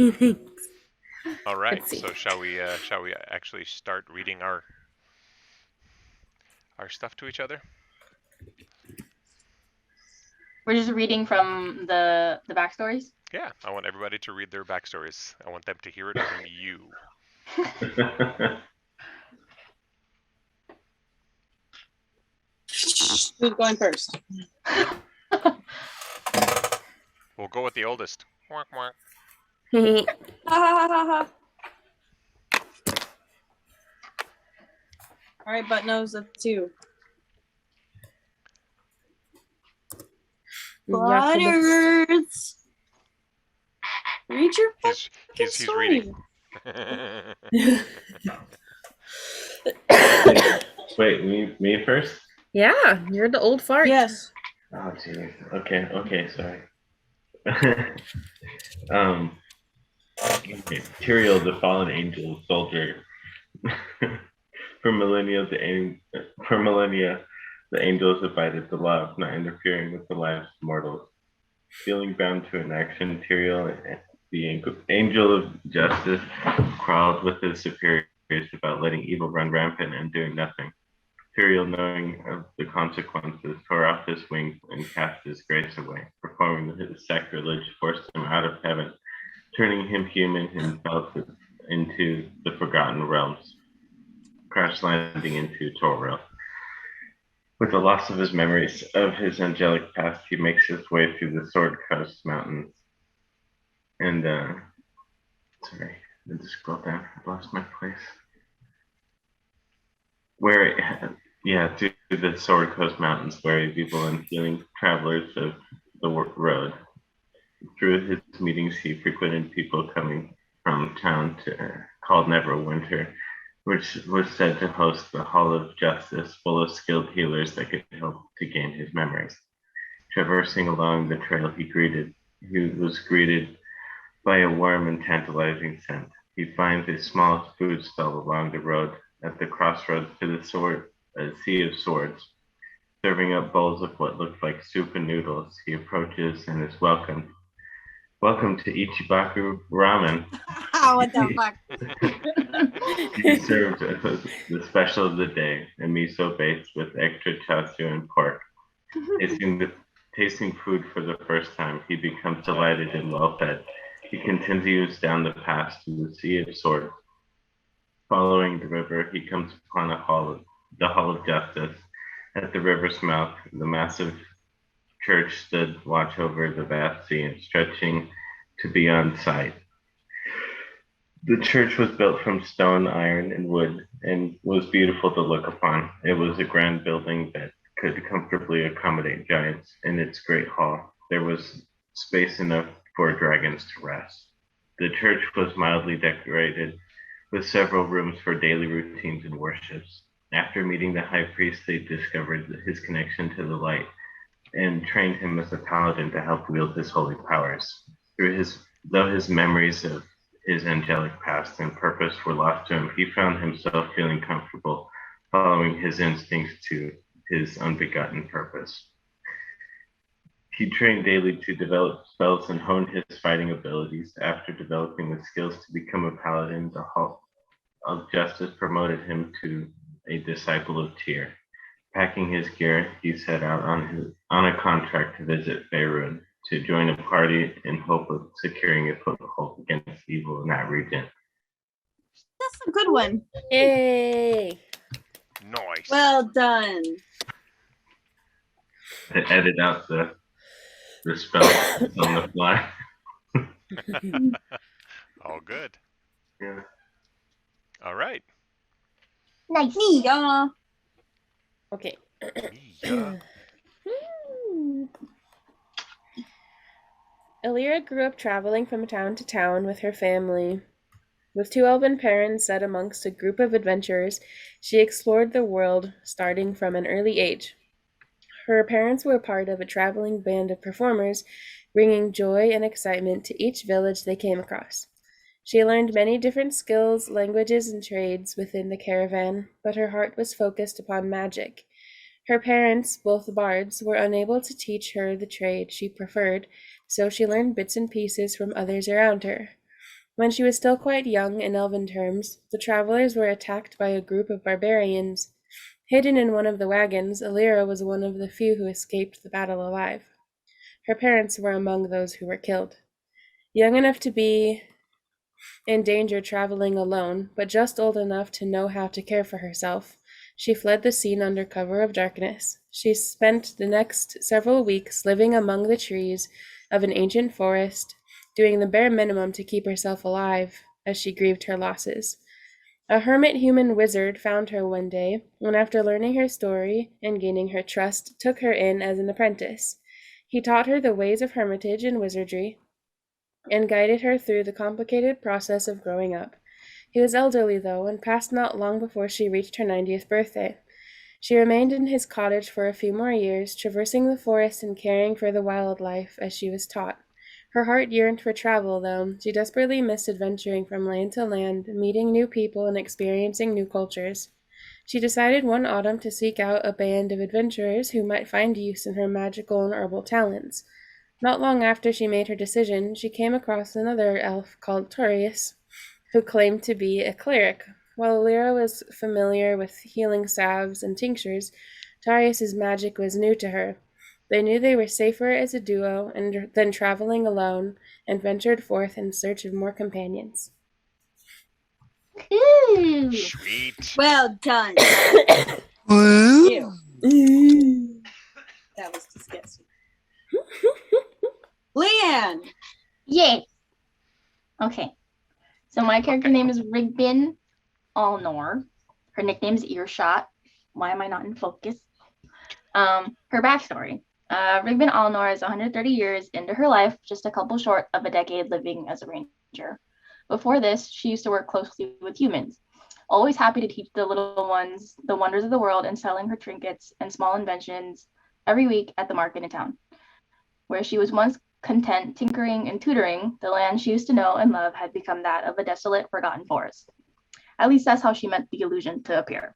Thanks. All right. Let's see. So shall we actually start reading our stuff to each other? We're just reading from the backstories. Yeah, I want everybody to read their backstories. I want them to hear it from you. Who's going first? We'll go with the oldest. Quack, quack. Ha ha ha ha. All right, butt nose, that's 2. Butters. Read your He's fucking reading. Wait, me first? Yeah, you're the old fart. Yes. Oh, geez. Okay, sorry. Okay. Tyrael, the fallen angel soldier. For millennia, the angels abided the law of not interfering with the lives of mortals. Feeling bound to inaction, Tyrael, the angel of justice, quarreled with his superiors about letting evil run rampant and doing nothing. Tyrael, knowing of the consequences, tore off his wings and cast his grace away. Performing his sacrilege, forced him out of heaven, turning him human himself into the Forgotten Realms, crash landing into Tauriel. With the loss of his memories of his angelic past, he makes his way through the Sword Coast Mountains. And, sorry, I just scroll down. I lost my place. Through the Sword Coast Mountains, wary people and healing travelers of the road. Through his meetings, he frequented people coming from town called Neverwinter, which was said to host the Hall of Justice, full of skilled healers that could help to gain his memories. Traversing along the trail, he was greeted by a warm and tantalizing scent. He finds a small food stall along the road at the crossroads to a sea of swords. Serving up bowls of what looked like soup and noodles, he approaches and is welcomed. Welcome to Ichibaku Ramen. What the fuck? He served the special of the day, a miso base with extra chasu and pork. Tasting food for the first time, he becomes delighted and well fed. He continues down the path to the Sea of Swords. Following the river, he comes upon the Hall of Justice. At the river's mouth, the massive church stood watch over the vast sea, stretching to beyond sight. The church was built from stone, iron, and wood, and was beautiful to look upon. It was a grand building that could comfortably accommodate giants. In its great hall, there was space enough for dragons to rest. The church was mildly decorated with several rooms for daily routines and worships. After meeting the high priest, they discovered his connection to the light and trained him as a paladin to help wield his holy powers. Though his memories of his angelic past and purpose were lost to him, he found himself feeling comfortable following his instincts to his unbegotten purpose. He trained daily to develop spells and honed his fighting abilities. After developing the skills to become a paladin, the Hall of Justice promoted him to a disciple of Tyr. Packing his gear, he set out on a contract to visit Faerun to join a party in hope of securing a foothold against evil in that region. That's a good one. Yay! Nice. Well done. To edit out the spell on the fly. All good. Yeah. All right. Nice. Yeah. Okay. Yeah. Elira grew up traveling from town to town with her family. With 2 elven parents set amongst a group of adventurers, she explored the world starting from an early age. Her parents were part of a traveling band of performers, bringing joy and excitement to each village they came across. She learned many different skills, languages, and trades within the caravan, but her heart was focused upon magic. Her parents, both bards, were unable to teach her the trade she preferred, so she learned bits and pieces from others around her. When she was still quite young in elven terms, the travelers were attacked by a group of barbarians. Hidden in one of the wagons, Elira was one of the few who escaped the battle alive. Her parents were among those who were killed. Young enough to be in danger traveling alone, but just old enough to know how to care for herself, she fled the scene under cover of darkness. She spent the next several weeks living among the trees of an ancient forest, doing the bare minimum to keep herself alive as she grieved her losses. A hermit human wizard found her one day, and after learning her story and gaining her trust, took her in as an apprentice. He taught her the ways of hermitage and wizardry, and guided her through the complicated process of growing up. He was elderly, though, and passed not long before she reached her 90th birthday. She remained in his cottage for a few more years, traversing the forest and caring for the wildlife as she was taught. Her heart yearned for travel, though. She desperately missed adventuring from land to land, meeting new people and experiencing new cultures. She decided one autumn to seek out a band of adventurers who might find use in her magical and herbal talents. Not long after she made her decision, she came across another elf called Taurius, who claimed to be a cleric. While Elira was familiar with healing salves and tinctures, Taurius's magic was new to her. They knew they were safer as a duo than traveling alone, and ventured forth in search of more companions. Ooh. Sweet. Well done. Woo! Ew. That was disgusting. Leanne. Yay. Okay. So my character name is Rigbyn Allnor. Her nickname is Earshot. Why am I not in focus? Her backstory. Rigbyn Allnor is 130 years into her life, just a couple short of a decade living as a ranger. Before this, she used to work closely with humans, always happy to teach the little ones the wonders of the world and selling her trinkets and small inventions every week at the market in town. Where she was once content tinkering and tutoring, the land she used to know and love had become that of a desolate, forgotten forest. At least that's how she meant the illusion to appear.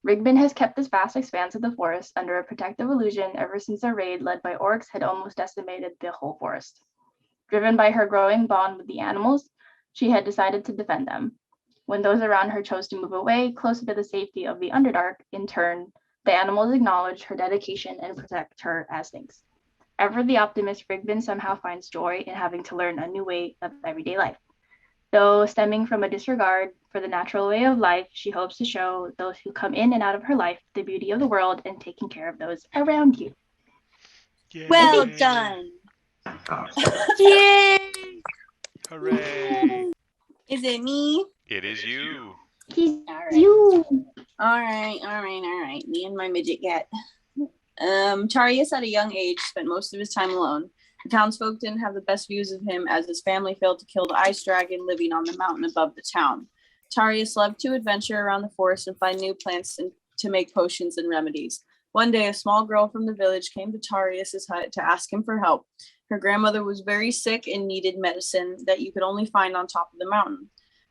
Rigbyn has kept this vast expanse of the forest under a protective illusion ever since a raid led by orcs had almost decimated the whole forest. Driven by her growing bond with the animals, she had decided to defend them. When those around her chose to move away, closer to the safety of the Underdark, in turn, the animals acknowledged her dedication and protect her as things. Ever the optimist, Rigbyn somehow finds joy in having to learn a new way of everyday life. Though stemming from a disregard for the natural way of life, she hopes to show those who come in and out of her life the beauty of the world and taking care of those around you. Yay. Well done. That's awesome. Yay. Hooray. Is it me? It is you. He's All right. you. All right. Me and my midget cat. Taurius at a young age spent most of his time alone. The townsfolk didn't have the best views of him as his family failed to kill the ice dragon living on the mountain above the town. Taurius loved to adventure around the forest and find new plants to make potions and remedies. One day, a small girl from the village came to Taurius's hut to ask him for help. Her grandmother was very sick and needed medicine that you could only find on top of the mountain.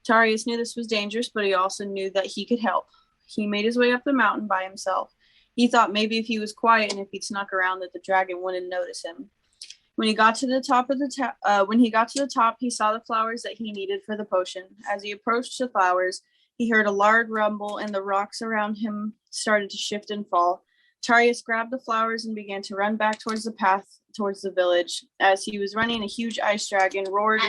Taurius knew this was dangerous, but he also knew that he could help. He made his way up the mountain by himself. He thought maybe if he was quiet and if he'd snuck around that the dragon wouldn't notice him. When he got to the top, he saw the flowers that he needed for the potion. As he approached the flowers, he heard a loud rumble and the rocks around him started to shift and fall. Taurius grabbed the flowers and began to run back towards the path towards the village. As he was running, a huge ice dragon roared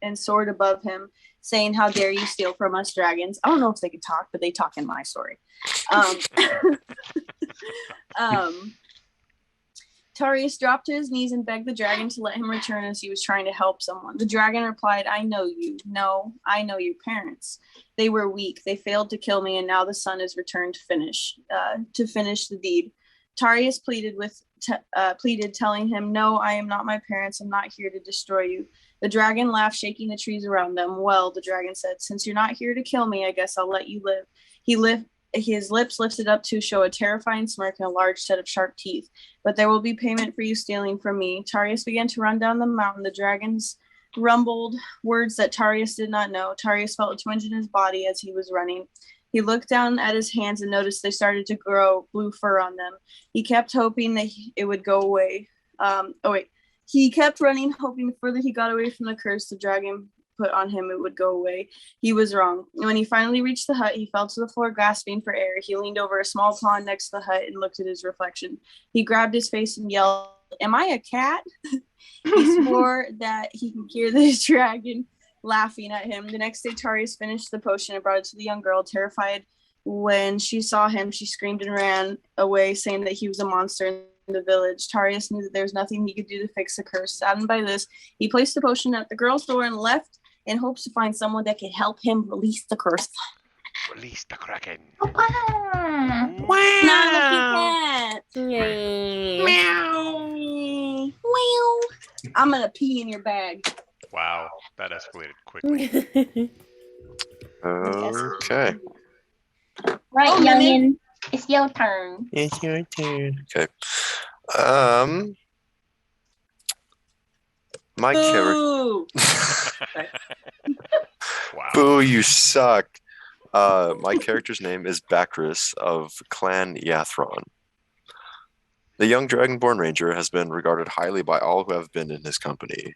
and soared above him, saying, "How dare you steal from us dragons?" I don't know if they could talk, but they talk in my story. Taurius dropped to his knees and begged the dragon to let him return as he was trying to help someone. The dragon replied, "I know you. No, I know your parents. They were weak. They failed to kill me, and now the sun is returned to finish the deed." Taurius pleaded, telling him, "No, I am not my parents. I'm not here to destroy you." The dragon laughed, shaking the trees around them. "Well," the dragon said, "since you're not here to kill me, I guess I'll let you live." His lips lifted up to show a terrifying smirk and a large set of sharp teeth. "But there will be payment for you stealing from me." Taurius began to run down the mountain. The dragons rumbled words that Taurius did not know. Taurius felt a twinge in his body as he was running. He looked down at his hands and noticed they started to grow blue fur on them. He kept hoping that it would go away. He kept running, hoping the further he got away from the curse, the dragon put on him, it would go away. He was wrong. When he finally reached the hut, he fell to the floor, gasping for air. He leaned over a small pond next to the hut and looked at his reflection. He grabbed his face and yelled, "Am I a cat?" He swore that he could hear the dragon laughing at him. The next day, Taurius finished the potion and brought it to the young girl. Terrified when she saw him, she screamed and ran away, saying that he was a monster in the village. Taurius knew that there was nothing he could do to fix the curse. Saddened by this, he placed the potion at the girl's door and left in hopes to find someone that could help him release the curse. Release the Kraken. Wow. Yay. Meow. Meow. I'm gonna pee in your bag. Wow, that escalated quickly. Okay. Right, Oh, youngin. It's your turn. It's your turn. Okay. My character. Boo. Wow. Boo, you suck. My character's name is Baakris of Clan Yathron. The young Dragonborn Ranger has been regarded highly by all who have been in his company,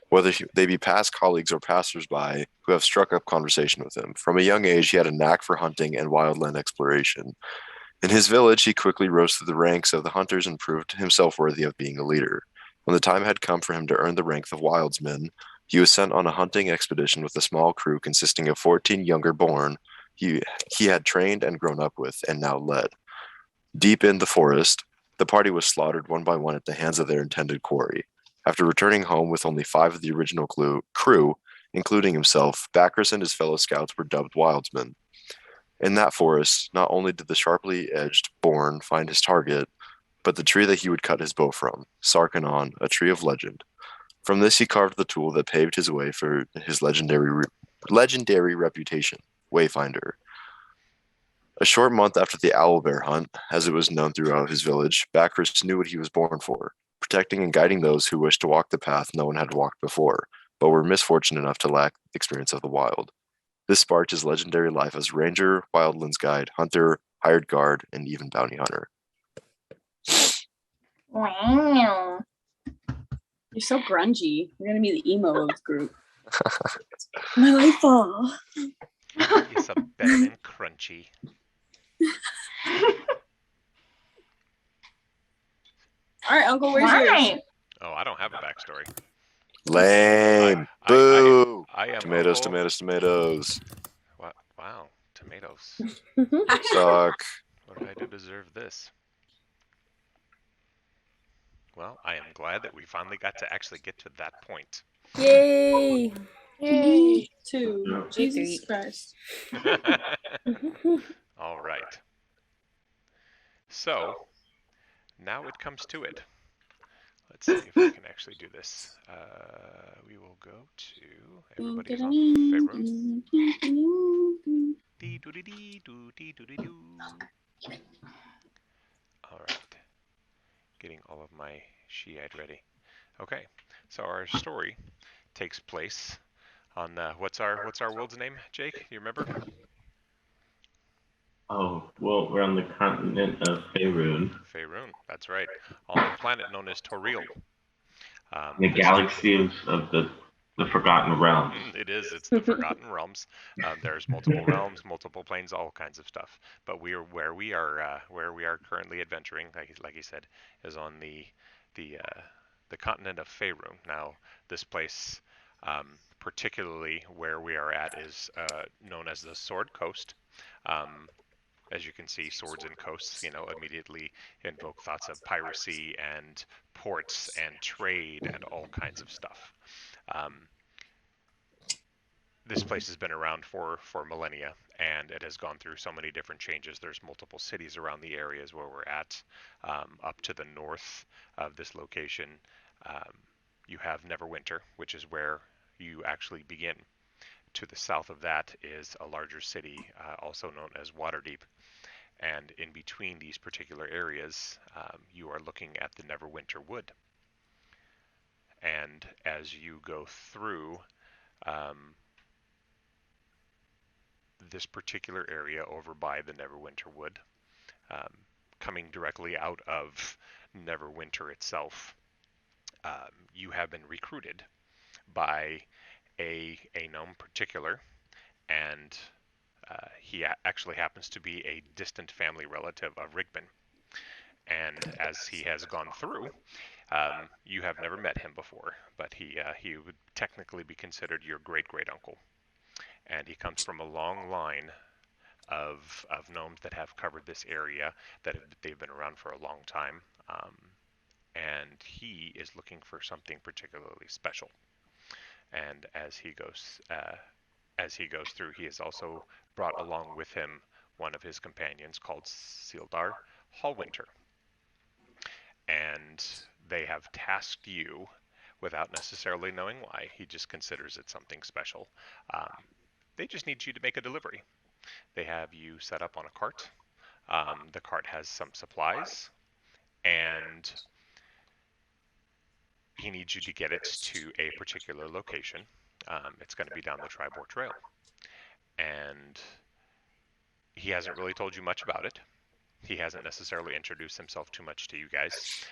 whether they be past colleagues or passers-by who have struck up conversation with him. From a young age, he had a knack for hunting and wildland exploration. In his village, he quickly rose through the ranks of the hunters and proved himself worthy of being a leader. When the time had come for him to earn the rank of Wildsman, he was sent on a hunting expedition with a small crew consisting of 14 younger born he had trained and grown up with and now led. Deep in the forest, the party was slaughtered one by one at the hands of their intended quarry. After returning home with only 5 of the original crew, including himself, Baakris and his fellow scouts were dubbed Wildsmen. In that forest, not only did the sharply edged Born find his target, but the tree that he would cut his bow from, Sarkanon, a tree of legend. From this he carved the tool that paved his way for his legendary reputation, Wayfinder. A short month after the owlbear hunt, as it was known throughout his village, Baakris knew what he was born for, protecting and guiding those who wished to walk the path no one had walked before, but were misfortunate enough to lack experience of the wild. This sparked his legendary life as ranger, wildlands guide, hunter, hired guard, and even bounty hunter. Wow. You're so grungy. You're gonna be the emo of the group. My life all. It's a better than crunchy. All right, Uncle, where's yours? Right. Oh, I don't have a backstory. Lame. Boo. I am Tomatoes, Uncle- tomatoes, tomatoes. What? Wow, tomatoes. Suck. What did I do to deserve this? Well, I am glad that we finally got to actually get to that point. Yay. Me too. Victory. Jesus Christ. All right. So, now it comes to it. Let's see if we can actually do this. We will go to everybody's on Faerun. Dee-doo-dee-dee-doo-dee-doo-dee-doo. All right. Getting all of my Shiite ready. Okay. So our story takes place on what's our world's name, Jake? You remember? Oh, well, we're on the continent of Faerun, Faerun. That's right. On the planet known as Tauriel. the galaxy of the Forgotten Realms. It is. It's the Forgotten Realms. There's multiple realms, multiple planes, all kinds of stuff. But where we are currently adventuring, like he said, is on the continent of Faerun. Now, this place, particularly where we are at, is known as the Sword Coast. As you can see, swords and coasts, immediately invoke thoughts of piracy and ports and trade and all kinds of stuff. This place has been around for millennia, and it has gone through so many different changes. There's multiple cities around the areas where we're at. Up to the north of this location, you have Neverwinter, which is where you actually begin. To the south of that is a larger city, also known as Waterdeep. And in between these particular areas, you are looking at the Neverwinter Wood. And as you go through this particular area over by the Neverwinter Wood, coming directly out of Neverwinter itself, you have been recruited by a gnome particular, and he actually happens to be a distant family relative of Rigbyn. And as he has gone through, you have never met him before, but he would technically be considered your great uncle, and he comes from a long line of gnomes that have covered this area, they've been around for a long time, and he is looking for something particularly special. And as he goes through, he has also brought along with him one of his companions called Sildar Hallwinter, and they have tasked you, without necessarily knowing why, he just considers it something special. They just need you to make a delivery. They have you set up on a cart. The cart has some supplies, and he needs you to get it to a particular location. It's going to be down the Tribor Trail. And he hasn't really told you much about it. He hasn't necessarily introduced himself too much to you guys.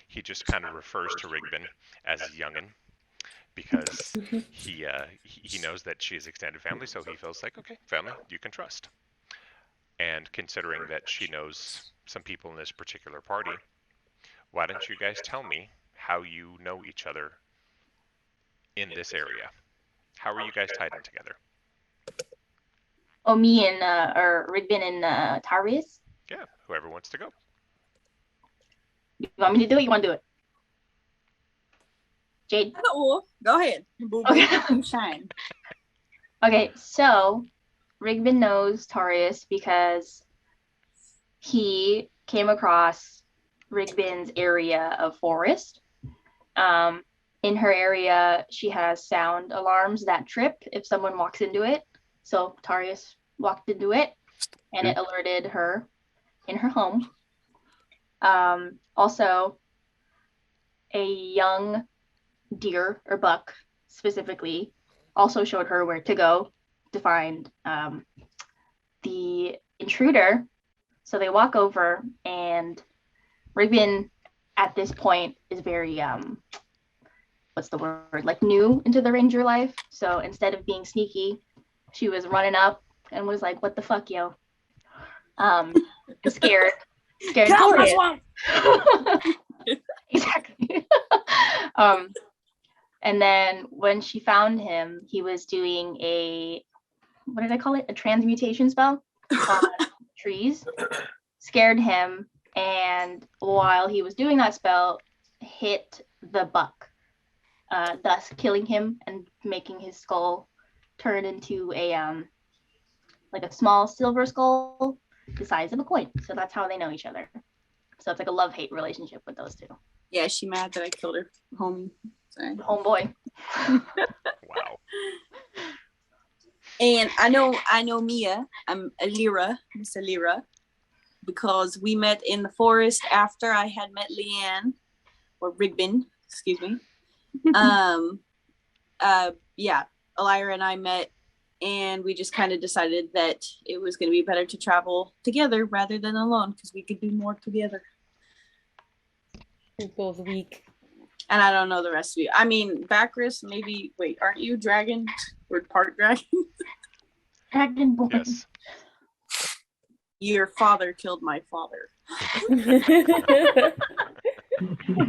He just kind of refers to Rigbyn as youngin, because he knows that she is extended family, so he feels like, okay, family you can trust. And considering that she knows some people in this particular party, why don't you guys tell me how you know each other in this area? How are you guys tied in together? Oh, me and or Rigbyn and Taurius? Yeah, whoever wants to go. You want me to do it? You want to do it? Jade? Oh, go ahead. Boo Okay. boo, shine. Okay, so Rigbyn knows Taurius because he came across Rigbyn's area of forest. In her area, she has sound alarms that trip if someone walks into it. So Taurius walked into it, and it alerted her in her home. Also, a young deer or buck specifically also showed her where to go to find the intruder. So they walk over, and Rigbyn at this point is very what's the word, like new into the ranger life. So instead of being sneaky, she was running up and was like, what the fuck, yo? Scared Taurius. Exactly. And then when she found him, he was doing what did I call it? A transmutation spell on trees. Scared him, and while he was doing that spell, hit the buck, thus killing him and making his skull turn into a small silver skull the size of a coin. So that's how they know each other. So it's like a love-hate relationship with those two. Yeah, she mad that I killed her homie. Sorry. Homeboy. Wow. And I know Mia. I'm Elira, Miss Elira, because we met in the forest after I had met Leanne, or Rigbyn, excuse me. Yeah, Elira and I met, and we just kind of decided that it was going to be better to travel together rather than alone, because we could do more together. We're both weak. And I don't know the rest of you. I mean, Baakris, maybe. Wait, aren't you dragon? Or part dragon? Dragonborn. Yes. Your father killed my father.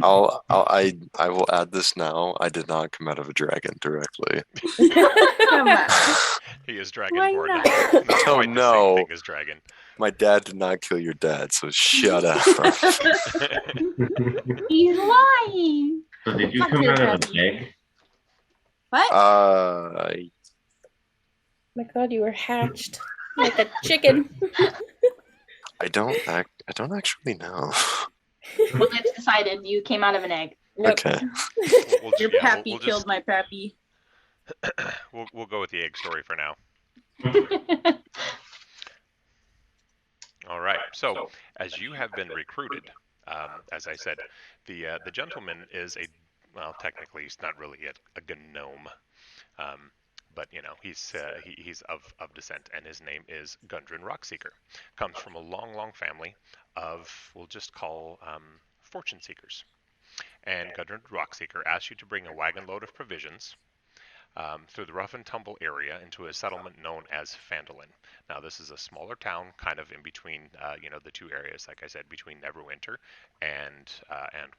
I will add this now. I did not come out of a dragon directly. Come on. He is Why dragonborn. not? Not Oh, quite the no. same thing as dragon. My dad did not kill your dad, so shut up. He's lying. So did you Fuck come your out of an puppy. egg? What? My God, you were hatched like a chicken. I don't actually know. Well, it's decided you came out of an egg. Nope. Okay. Your pappy killed my pappy. We'll go with the egg story for now. All right. So, as you have been recruited, as I said, the gentleman is technically he's not really a gnome, but he's of descent, and his name is Gundren Rockseeker. Comes from a long family of, we'll just call fortune seekers. And Gundren Rockseeker asks you to bring a wagon load of provisions through the rough and tumble area into a settlement known as Phandelver. Now, this is a smaller town, kind of in between, the two areas, like I said, between Neverwinter and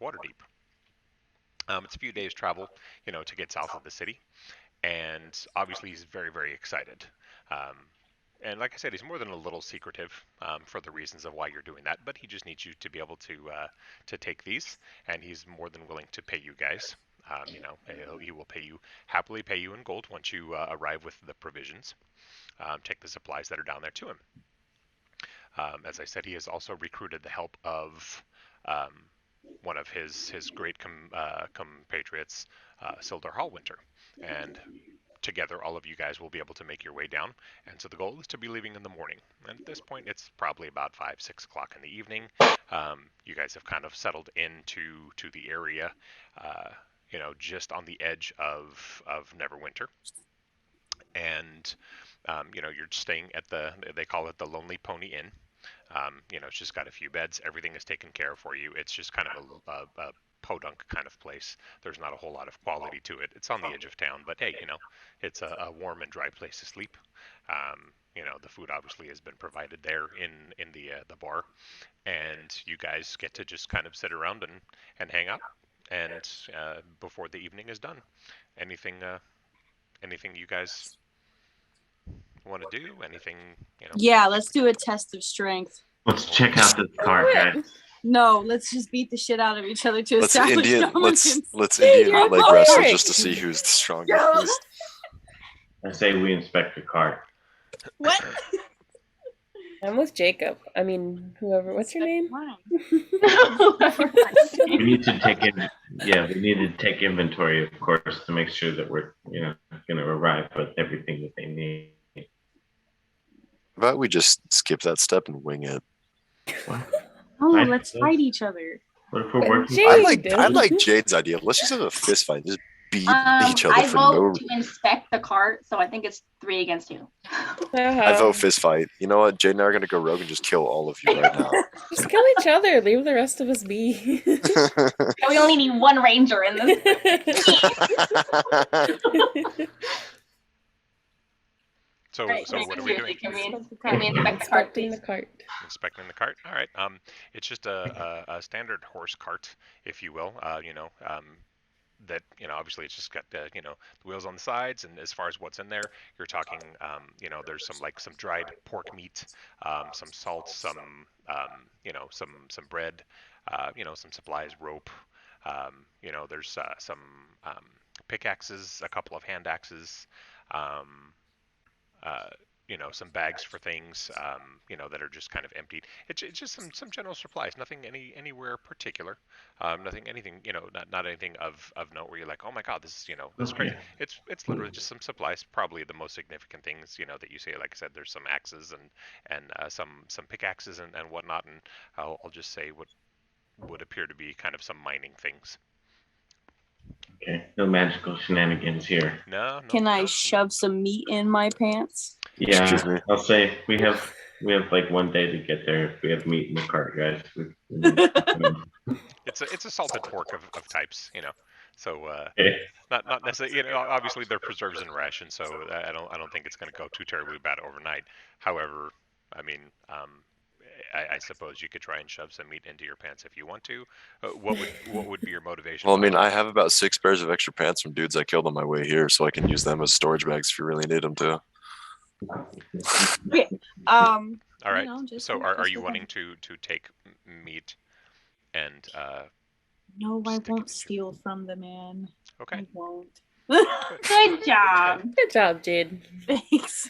Waterdeep. It's a few days' travel, to get south of the city, and obviously he's very, very excited. Um, and like I said, he's more than a little secretive for the reasons of why you're doing that, but he just needs you to be able to take these, and he's more than willing to pay you guys. He will happily pay you in gold once you arrive with the provisions. Take the supplies that are down there to him. As I said, he has also recruited the help of one of his great compatriots, Sildar Hallwinter, and together all of you guys will be able to make your way down. And so the goal is to be leaving in the morning. And at this point, it's probably about 5-6 o'clock in the evening. You guys have kind of settled into the area, just on the edge of Neverwinter. And you're staying at they call it the Lonely Pony Inn. It's just got a few beds. Everything is taken care of for you. It's just kind of a podunk kind of place. There's not a whole lot of quality to it. It's on the edge of town, but hey, it's a warm and dry place to sleep. The food obviously has been provided there in the bar, and you guys get to just kind of sit around and hang out. And before the evening is done, anything you guys want to do? Anything, Yeah, let's do a test of strength. Let's check out this card, guys. No, let's just beat the shit out of each other to Let's establish Indian dominance. let's Indian you're leg a wrestle pirate. just to see who's the strongest. I say we inspect the card. What? I'm with Jacob. I mean, whoever. What's your name? We need to take inventory, of course, to make sure that we're, going to arrive with everything that they need. How about we just skip that step and wing it? Oh, I- let's fight each other. What if we're working? Jade. I like Jade's idea. Let's just have a fist fight. Just beat each other I for no vote reason. to inspect the cart, so I think it's 3 against 2. I vote fist fight. You know what? Jade and I are gonna go rogue and just kill all of you right now. Just kill each other. Leave the rest of us be. We only need 1 ranger in this. So Right, what are we doing? Can we inspect the cart, Inspecting the please? cart. Inspecting the cart. All right. It's just a standard horse cart, if you will. That obviously it's just got the wheels on the sides, and as far as what's in there, you're talking there's some dried pork meat, some salt, some bread, some supplies, rope. There's some pickaxes, a couple of hand axes. Some bags for things, that are just kind of emptied. It's just some general supplies, nothing anywhere particular, anything, not anything of note where you're like, oh my god, this is crazy. It's literally just some supplies, probably the most significant things, that you see. Like I said, there's some axes and some pickaxes and whatnot, and I'll just say what would appear to be kind of some mining things. Okay, no magical shenanigans here. No. Can I shove some meat in my pants? Excuse me. Yeah, I'll say we have like 1 day to get there. If we have meat in the cart, guys. It's a salted pork of types, So Okay. not necessarily, obviously they're preserves and rations, so I don't think it's going to go too terribly bad overnight. However, I mean, I suppose you could try and shove some meat into your pants if you want to. What would be your motivation? Well, I mean, I have about 6 pairs of extra pants from dudes I killed on my way here, so I can use them as storage bags if you really need them to. All right. Just Are you wanting to take meat and No, I stick it won't into- steal from the man. okay? I won't. Good job. Good job, Jade. Thanks.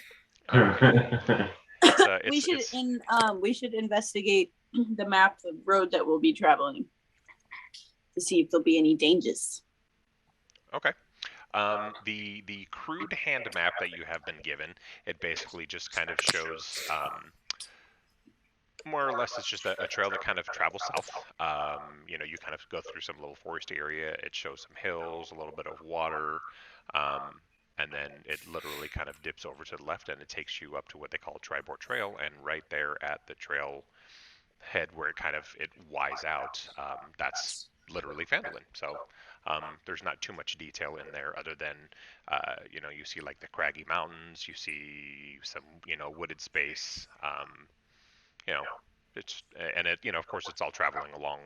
It's We should investigate the map, the road that we'll be traveling, to see if there'll be any dangers. okay. The crude hand map that you have been given, it basically just kind of shows, more or less, it's just a trail that kind of travels south. You kind of go through some little forest area. It shows some hills, a little bit of water, and then it literally kind of dips over to the left, and it takes you up to what they call Tribord Trail. And right there at the trail head, where it wise out, that's literally Phandelver. So There's not too much detail in there other than, you see like the craggy mountains, you see some, wooded space. You know, of course, it's all traveling along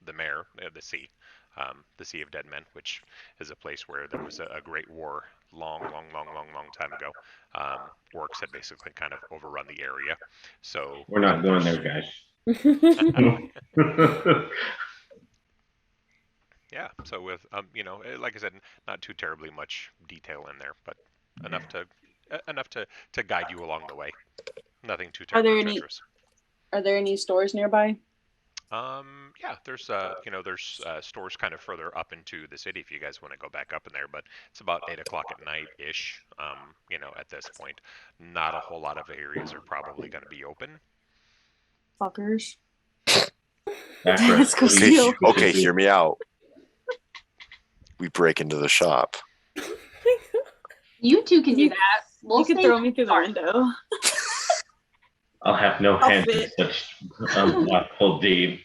the Mare, the Sea of Dead Men, which is a place where there was a great war long, long, long, long, long time ago. Orcs had basically kind of overrun the area. So We're not going there, guys. Yeah. So with like I said, not too terribly much detail in there, but enough to guide you along the way. Nothing too terribly treacherous. Are there any stores nearby? Yeah, there's stores kind of further up into the city if you guys want to go back up in there, but it's about 8 o'clock at night ish. At this point, not a whole lot of areas are probably going to be open. Fuckers. Let's go steal. Okay, hear me out. We break into the shop. You two can do that. You can throw me through the window. I'll have no hand in such unlawful deed.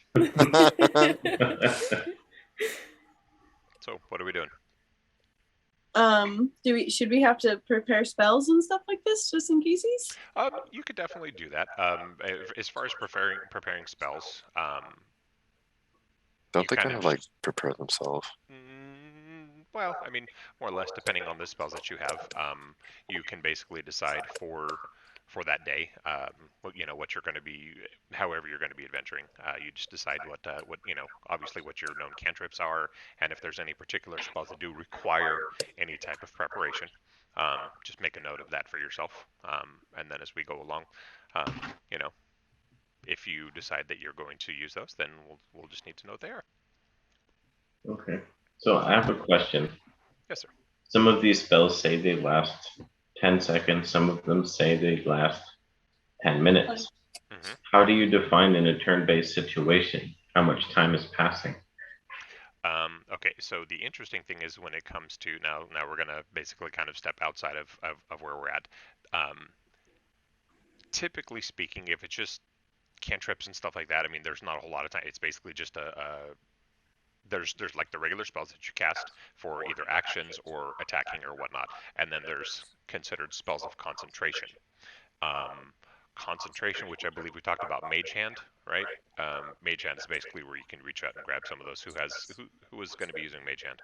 So, what are we doing? Should we have to prepare spells and stuff like this just in cases? You could definitely do that. As far as preparing spells, don't they kind of like prepare themselves? Well, I mean, more or less, depending on the spells that you have, you can basically decide for that day, what you're going to be, however you're going to be adventuring. You just decide what obviously what your known cantrips are, and if there's any particular spells that do require any type of preparation, just make a note of that for yourself. And then as we go along, if you decide that you're going to use those, then we'll just need to know what they are. Okay. So I have a question. Yes, sir. Some of these spells say they last 10 seconds. Some of them say they last 10 minutes. Mm-hmm. How do you define in a turn-based situation how much time is passing? Okay, so the interesting thing is when it comes to now we're gonna basically kind of step outside of where we're at. Typically speaking, if it's just cantrips and stuff like that, I mean, there's not a whole lot of time. It's basically just there's like the regular spells that you cast for either actions or attacking or whatnot, and then there's considered spells of concentration. Concentration, which I believe we talked about, Mage Hand, right? Mage Hand is basically where you can reach out and grab some of those. Who is going to be using Mage Hand?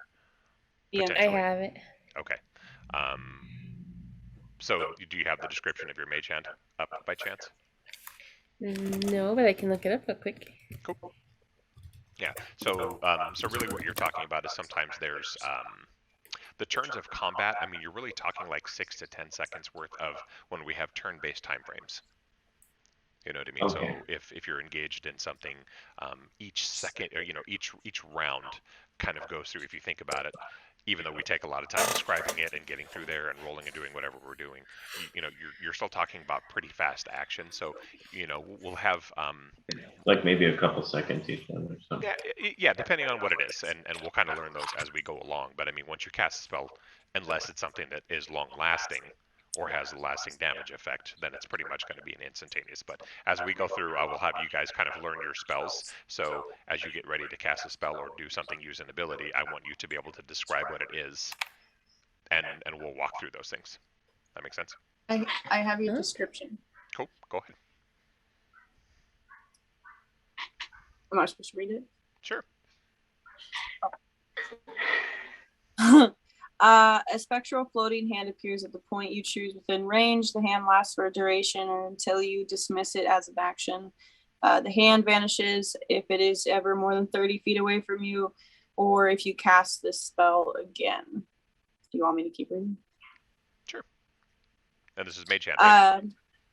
Yeah, I have it. Okay. So do you have the description of your Mage Hand up by chance? No, but I can look it up real quick. Cool. Yeah. So really, what you're talking about is sometimes there's the turns of combat. I mean, you're really talking like 6 to 10 seconds worth of when we have turn-based time frames. You know what I mean? Okay. So if you're engaged in something, each second or each round kind of goes through. If you think about it, even though we take a lot of time describing it and getting through there and rolling and doing whatever we're doing, you're still talking about pretty fast action. So we'll have Like maybe a couple seconds each one or something. yeah, depending on what it is, and we'll kind of learn those as we go along. But I mean, once you cast a spell, unless it's something that is long lasting or has a lasting damage effect, then it's pretty much going to be an instantaneous. But as we go through, I will have you guys kind of learn your spells. So as you get ready to cast a spell or do something, use an ability, I want you to be able to describe what it is, and we'll walk through those things. That makes sense? I have your description. Cool. Go ahead. Am I supposed to read it? Sure. A spectral floating hand appears at the point you choose within range. The hand lasts for a duration or until you dismiss it as an action. The hand vanishes if it is ever more than 30 feet away from you, or if you cast this spell again. Do you want me to keep reading? Sure. And this is Mage Hand, right?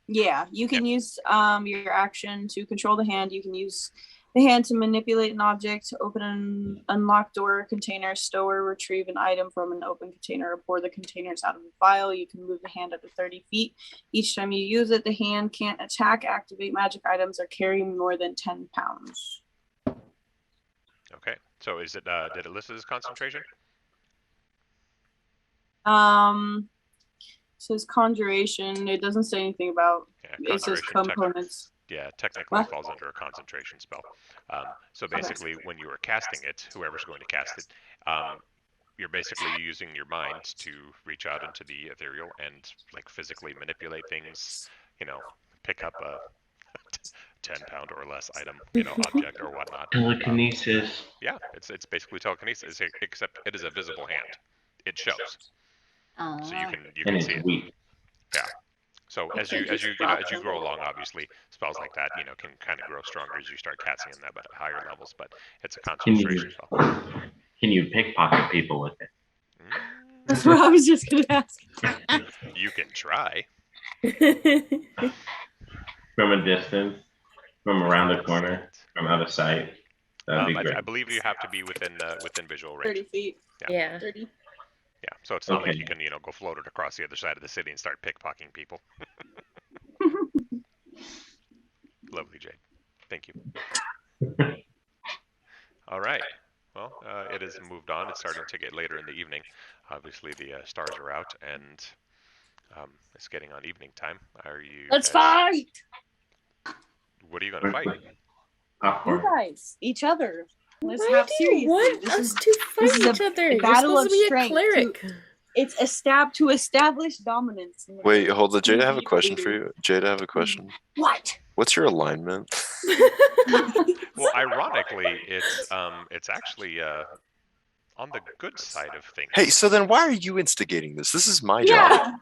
Yeah, you can use your action to control the hand. You can use the hand to manipulate an object, open an unlocked door, container, stow or retrieve an item from an open container, or pour the containers out of the vial. You can move the hand up to 30 feet. Each time you use it, the hand can't attack, activate magic items, or carry more than 10 pounds. Okay. So is it did it list as concentration? Says conjuration. It doesn't say anything about it says components. Technically falls under a concentration spell. So basically, when you are casting it, whoever's going to cast it, You're basically using your mind to reach out into the ethereal and like physically manipulate things, pick up a 10-pound or less item, object or whatnot. Telekinesis. Yeah, it's basically telekinesis, except it is a visible hand. It shows, so you Oh. you And can it's see it. weak. Yeah. So Okay, as you just as you grow along, obviously spells like that can kind of grow stronger as you start casting them at higher levels, but it's a Can you concentration spell. can you pickpocket people with it? That's what I was just gonna ask. You can try. From a distance, from around the corner, Distance. from out of sight. That'd be great. I believe you have to be within visual range. 30 feet. Yeah. 30. Yeah, so it's not like Okay. you can go float it across the other side of the city and start pickpocketing people. Lovely, Jade. Thank you. All right. Well, it has moved on. It's starting to get later in the evening. Obviously, the stars are out, and it's getting on evening time. Are you? Let's guys- fight! What are you gonna fight? You Popcorn. guys, each other. Let's Why have do you seriously. want This us is to fight is a each other? You're battle supposed of to be a strength cleric. it's to establish dominance. In the Wait, group. hold on. Jade, I have a Be the question for leader. you. Jade, I have a question. What? What's your alignment? Well, ironically, it's actually on the good side of things. Hey, so then why are you instigating this? This is my job.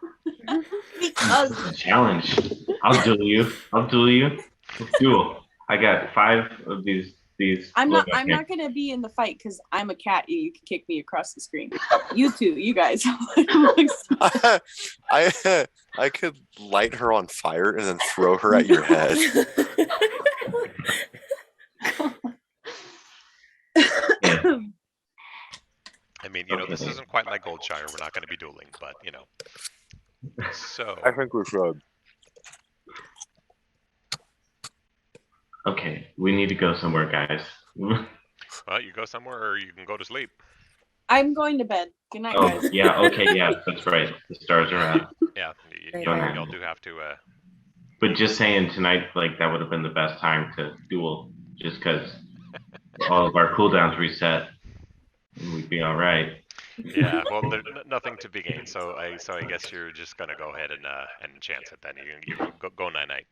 Yeah. Because A challenge. I'll duel you. Let's duel. I got 5 of these. I'm not logo gonna be in the fight because I'm a cat. You can kick me across the screen. You two, you guys. I could light her on fire and then throw her at your head. Yeah. I mean, this isn't quite like Goldshire. We're not going to be dueling, but So I think we should. Okay, we need to go somewhere, guys. well, you go somewhere or you can go to sleep. I'm going to bed. Good night, Oh, guys. yeah, okay, yeah, that's right. The stars are out. Yeah, Right. y'all do have to. But just saying tonight, like, that would have been the best time to duel, just because all of our cooldowns reset, and we'd be all right. Yeah, well, there's nothing to be gained, so I guess you're just gonna go ahead and chance it then. You go night night.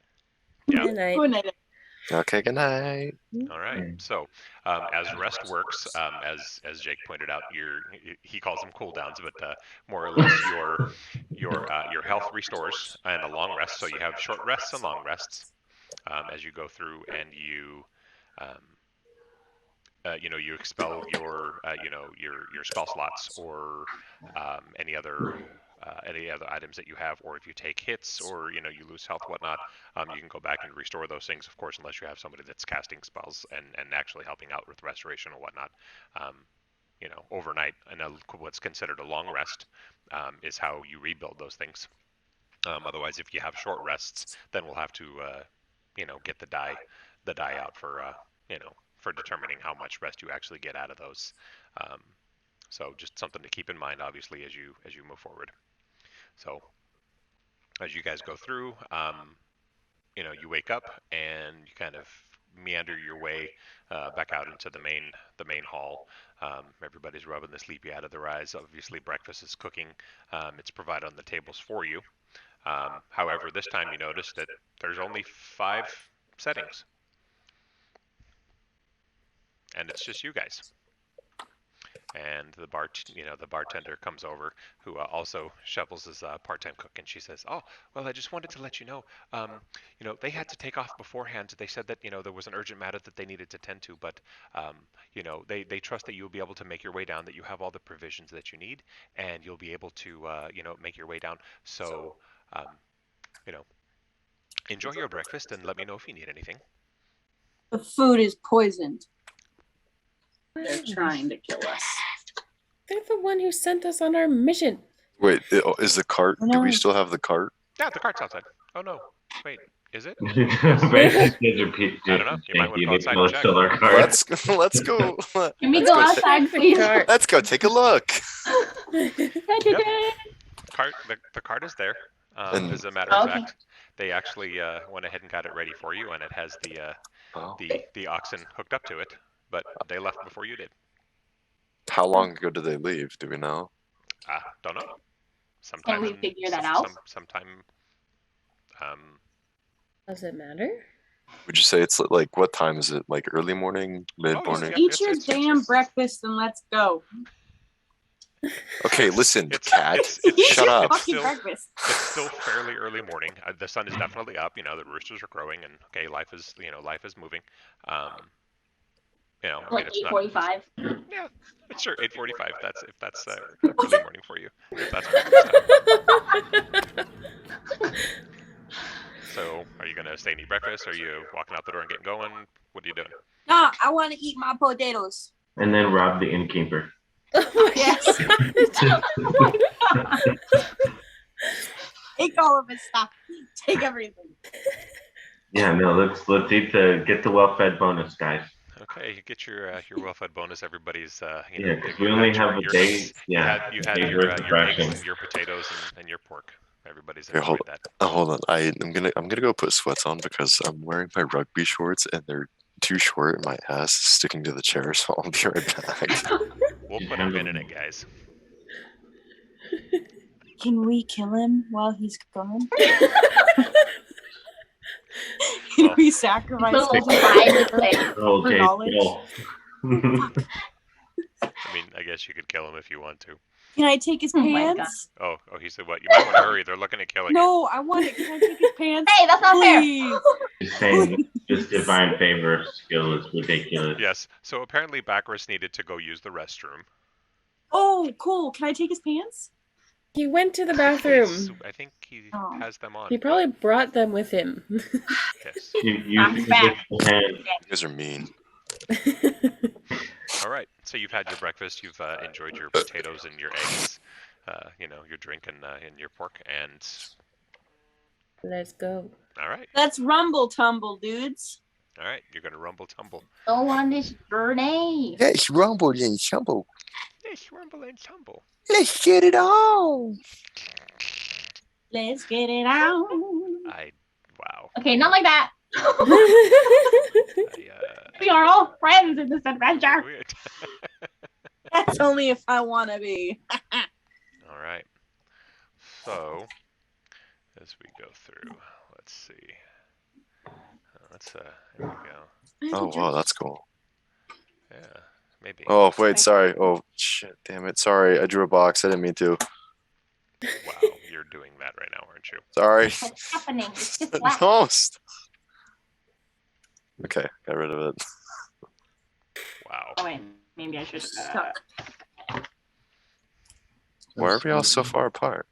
Yeah. Good night. Good night. Okay, good night. All right. So, as rest works, as Jake pointed out, he calls them cooldowns, but more or less your health restores and a long rest. So you have short rests and long rests as you go through, and you expel your spell slots or any other items that you have, or if you take hits or you lose health, whatnot, you can go back and restore those things, of course, unless you have somebody that's casting spells and actually helping out with restoration or whatnot. Overnight, and what's considered a long rest is how you rebuild those things. Otherwise, if you have short rests, then we'll have to get the die out for for determining how much rest you actually get out of those. So just something to keep in mind, obviously, as you move forward. So as you guys go through, you wake up and you kind of meander your way back out into the main hall. Everybody's rubbing the sleepy out of their eyes. Obviously, breakfast is cooking. It's provided on the tables for you. However, this time you notice that there's only 5 settings. And it's just you guys. And the bartender comes over, who also shovels his part-time cook, and she says, "Oh, well, I just wanted to let you know, they had to take off beforehand. They said that there was an urgent matter that they needed to tend to, but they trust that you'll be able to make your way down, that you have all the provisions that you need, and you'll be able to make your way down. So, enjoy your breakfast, and let me know if you need anything." The food is poisoned. They're trying to kill us. They're the one who sent us on our mission. Wait, is the cart? Do we still have the cart? Yeah, the cart's outside. Oh no, wait, is it? Right? I don't know. You might want to go outside and check. Let's go. Can we Let's go go outside, please? Let's go take a look. The cart is there. And- As a matter of Okay. fact, they actually went ahead and got it ready for you, and it has the Oh. the oxen hooked up to it. But they left before you did. How long ago did they leave? Do we know? Don't know. Can we figure that out? Sometime. Does it matter? Would you say it's like what time is it? Like early morning, mid morning? yeah. Eat your damn breakfast and let's go. Okay, listen, cat. Eat Shut your up. fucking breakfast. It's still fairly early morning. The sun is definitely up. The roosters are crowing, and okay, life is moving. Like 8:45. Yeah, sure, 8:45. If that's early morning for you. If that's breakfast time. So, are you gonna stay and eat breakfast? Are you walking out the door and getting going? What are you doing? Nah, I want to eat my potatoes. And then rob the innkeeper. Yes. Take all of his stuff. Take everything. Yeah, no, let's get the well-fed bonus, guys. Okay, you get your well-fed bonus. Everybody's Yeah, because we only have a day. Yeah, you had day your worth of eggs rations. and your potatoes and your pork. Everybody's Here, enjoyed that. Hold on. I'm gonna go put sweats on because I'm wearing my rugby shorts and they're too short and my ass is sticking to the chair, so I'll be right back. We'll put a pin in it, guys. Can we kill him while he's gone? Can Well, we sacrifice Little him? pride to say, Okay, knowledge. well. I mean, I guess you could kill him if you want to. Can I take his Oh my pants? Oh, he said what? You might want to hurry. They're looking at killing you. No, I want it. Can I take his pants? hey, that's not Please. Just saying, this divine favor skill is ridiculous. Yes. So apparently Baakris needed to go use the restroom. Oh, cool. Can I take his pants? He went to the bathroom. I think he Oh. has them on. He probably brought them with him. Yes. You I'm back. You guys are mean. All right. So you've had your breakfast. You've enjoyed your potatoes and your eggs. Your drink and your pork. And Let's go. all right. Let's rumble tumble, dudes. All right. You're gonna rumble tumble. go on this journey. Yes, rumble and tumble. Yes, rumble and tumble. Let's get it on. Let's get it out. Wow. Okay, not like that. We are all friends in this adventure. Weird. That's only if I want to be. All right. So, as we go through, let's see. There we go. Oh, wow, that's cool. Yeah, maybe. Oh, wait, sorry. Oh, shit, damn it. Sorry, I drew a box. I didn't mean to. Wow, you're doing that right now, aren't you? Sorry. What's happening? It's just black. No. Okay, got rid of it. Wow. Oh wait, maybe I should. Why are we all so far apart?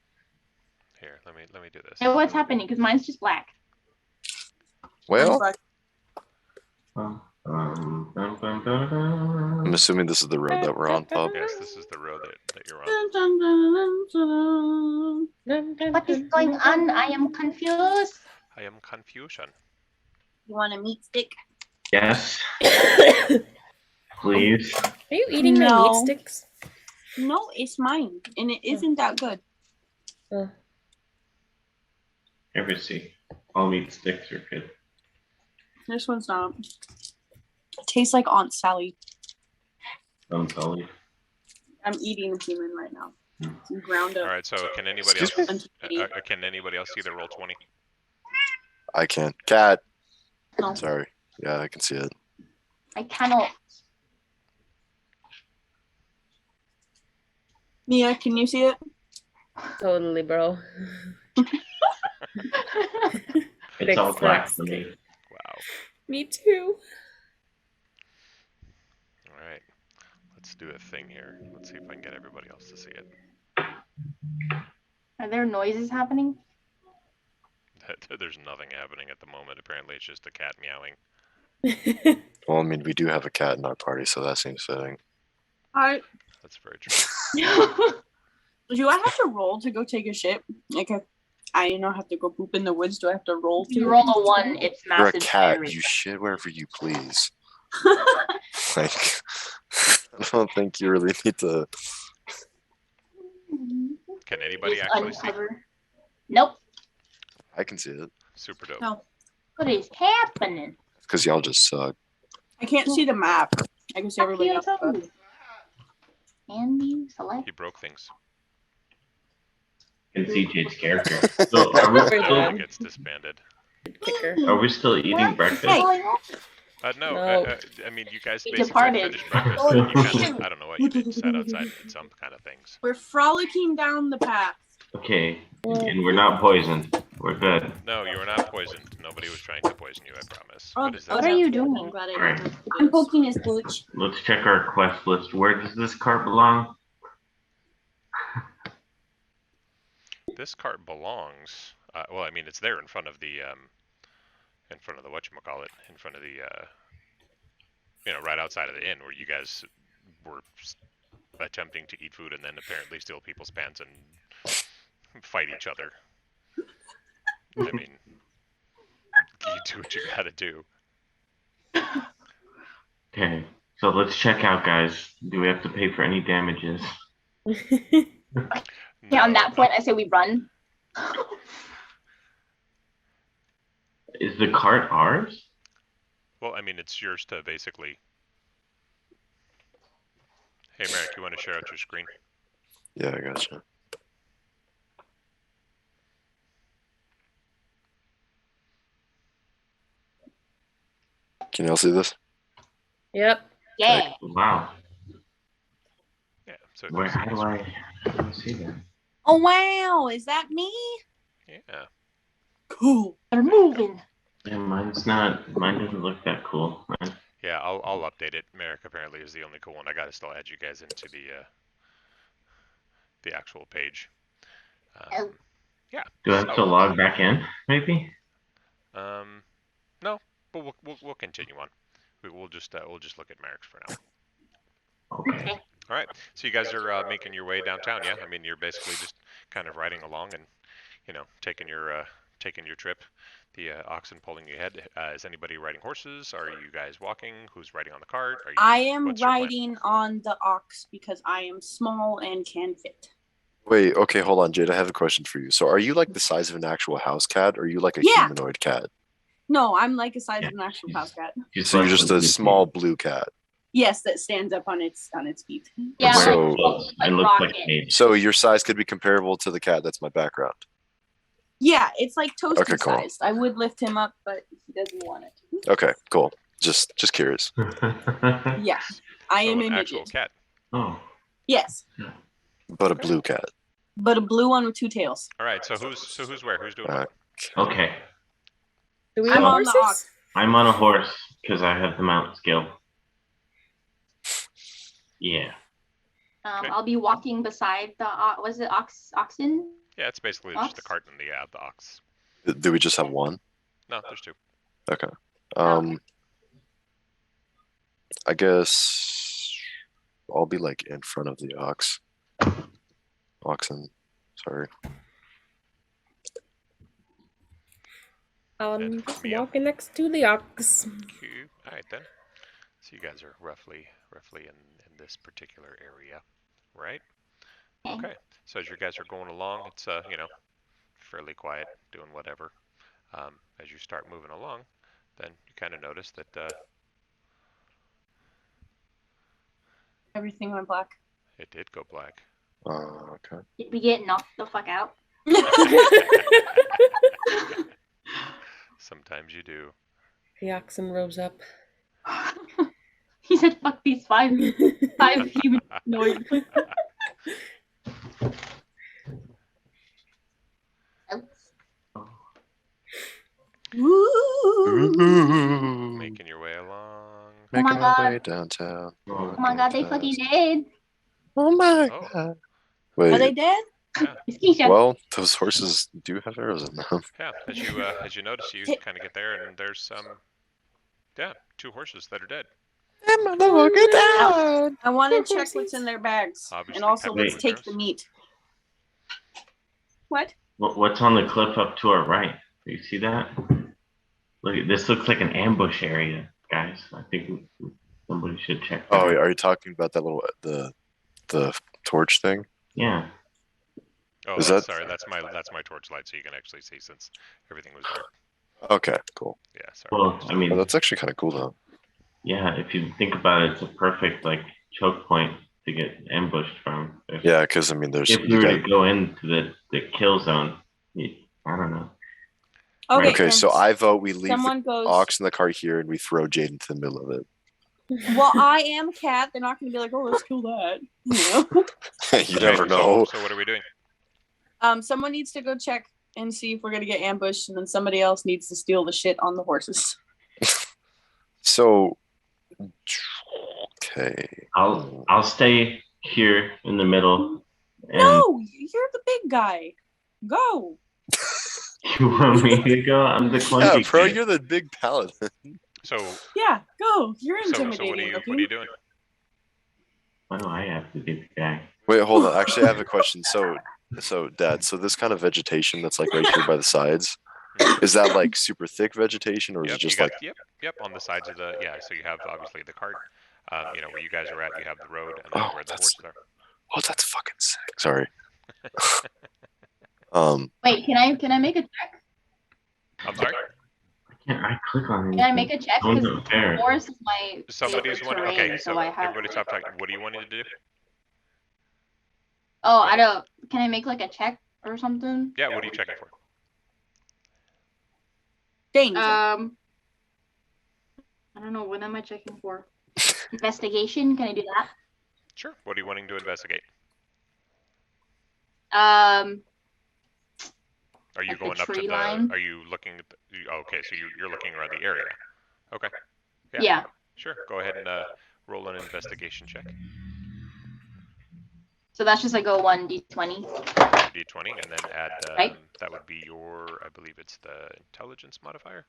Here, let me do this. Hey, what's happening? Because mine's just black. Well, Bum, bum, I'm bum, bum. assuming this is the road that we're on, Pub. Yes, this is the road that you're on. What is going on? I am confused. I am confusion. You want a meat stick? Yes, please. Are you eating my No. meat sticks? No, it's mine, and it isn't that good. Oh. Ever see? All meat sticks are good. This one's not. It tastes like Aunt Sally. Tully. I'm eating a human right now. Some ground All up. right. So can anybody Excuse else? Can anybody else see the roll 20? I can't. Cat. No. Sorry. Yeah, I can see it. I cannot. Mia, can you see it? Totally, bro. It's all black for me. Wow. Me too. All right. Let's do a thing here. Let's see if I can get everybody else to see it. Are there noises happening? There's nothing happening at the moment. Apparently, it's just a cat meowing. Well, I mean, we do have a cat in our party, so that seems fitting. That's very true. Do I have to roll to go take a shit? Like, if I have to go poop in the woods, do I have to roll You to? roll a 1, it's You're a massive. cat. diarrhea. You shit wherever you please. Like, I don't think you really need to. Can anybody Just actually see? uncover. Nope. I can see it. Super dope. No. What is happening? Because y'all just suck. I can't see the map. I can see Fuck everybody you, else. too. Andy, select. You broke things. And CJ's character. So are we Very That still, one good. gets disbanded. Kicker. are we still eating breakfast? No, No. I mean, you guys We basically departed. finished breakfast. Oh, And you kind shoot. of, I don't know what you did. You sat outside and did some kind of things. We're frolicking down the path. Okay, and we're not poisoned. We're good. No, you were not poisoned. Nobody was trying to poison you, I promise. Oh, What is that? What are you doing? I'm glad I Alright. didn't. I'm poking his pooch. Let's check our quest list. Where does this cart belong? This cart belongs. Well, I mean, it's there in front of the whatchamacallit, in front of the right outside of the inn where you guys were attempting to eat food and then apparently steal people's pants and fight each other. I mean, you do what you gotta do. Okay, so let's check out, guys. Do we have to pay for any damages? Yeah, on No, that point, I say we run. Is the cart ours? Well, I mean, it's yours to basically. Hey, Merrick, you want to share out your screen? Yeah, I gotcha. Can y'all see this? Yep. Yeah. Wow. Yeah. So Where? if you How do I see that? Oh wow, is that me? Yeah. Cool. They're moving. Yeah, mine's not. Mine doesn't look that cool. Yeah, I'll update it. Merrick apparently is the only cool one. I gotta still add you guys into the actual page. Oh. Yeah. Do I have to log back in? Maybe. No, but we'll continue on. We'll just look at Merrick's for now. Okay. All right. So you guys are making your way downtown, yeah? I mean, you're basically just kind of riding along and taking your trip. The oxen pulling you ahead. Is anybody riding horses? Are you guys walking? Who's riding on the cart? I am what's your plan? riding on the ox because I am small and can fit. Wait, okay, hold on, Jade. I have a question for you. So are you like the size of an actual house cat, or are you like a Yeah. humanoid cat? No, I'm like the size of an actual house cat. So you're just a small blue cat. Yes, that stands up on its feet. Yeah, So- I look like rocket. Cage. So your size could be comparable to the cat that's my background. Yeah, it's like toasty Okay, cool. sized. I would lift him up, but he doesn't want it. Okay, cool. Just curious. Yeah, I am an a actual midget. cat. Oh. Yes, But a blue cat. but a blue one with two tails. All right. So who's where? Who's doing Uh, what? Okay. Do we I'm have on the horses? ox. I'm on a horse because I have the mount skill. Yeah. Okay. I'll be walking beside the was it oxen? Yeah, it's basically just the Ox? cart and the ox. Do we just have one? No, there's two. Okay. I guess I'll be like in front of the oxen. Sorry. And Just me up. walking next to the ox. Cute. All right then. So you guys are roughly in this particular area, right? Okay. So as you guys are going along, it's fairly quiet, doing whatever. As you start moving along, then you kind of notice that Everything went black. it did go black. Okay. Did we get knocked the fuck out? Sometimes you do. The oxen rose up. He said, "Fuck these five humanoids." Woo! Making your way along. Making my my way God. downtown. Oh my god, they fucking did. Oh my Oh. god. Are they Wait. dead? It's Keisha. Well, those horses do have arrows in them. Yeah. As you notice, you kind of get there, and there's some. Yeah, two horses that are dead. I want to check what's in their bags. Obviously And also, peppered let's with take arrows. the meat. What? What's on the cliff up to our right? Do you see that? Look, this looks like an ambush area, guys. I think somebody should check that Oh, out. are you talking about that little the torch thing? Yeah. Oh, Is sorry. That's my torchlight, so you can actually see since everything was dark. Okay, cool. Yeah, sorry. Well, I mean, Oh, that's actually kind of cool though. yeah, if you think about it, it's a perfect choke point to get ambushed from. Yeah, because I mean, there's If we were to go into the kill zone, I don't know. Okay. Okay, so I vote we leave Someone the goes. ox in the cart here and we throw Jade into the middle of it. Well, I am a cat. They're not going to be like, oh, let's kill that. You know? You never know. So what are we doing? Someone needs to go check and see if we're going to get ambushed, and then somebody else needs to steal the shit on the horses. So, okay. I'll stay here in the middle. And No, you're the big guy. Go. You want me to go? I'm the clunky Yeah, bro, kid. you're the big paladin. So Yeah, go. You're so intimidating. what are you looking. doing? Why do I have to be the guy? Wait, hold on. Actually, I have a question. So, Dad, so this kind of vegetation that's like right here by the sides, is that like super thick vegetation, or is it just like? Yep, on the sides of the So you have obviously the cart. Where you guys are at, you have the road, and then where the horses are. Oh, that's fucking sick. Sorry. Wait, can I make a check? I'm sorry. Can't I click on it? Can I make a check? Oh, Because no, fair. forest is my Somebody's favorite wanting. terrain, Okay, so so I have. everybody stop talking. What do you want to do? Oh, I don't. Can I make like a check or something? Yeah, what are you checking for? Danger. I don't know. What am I checking for? Investigation? Can I do that? Sure. What are you wanting to investigate? Um, Are you like the going up to tree the? line? Are you looking at? Okay, so you're looking around the area. Okay. yeah. Sure. Go ahead and roll an investigation check. So that's just like a 1d20. D20, and then add. Right. That would be your. I believe it's the intelligence modifier.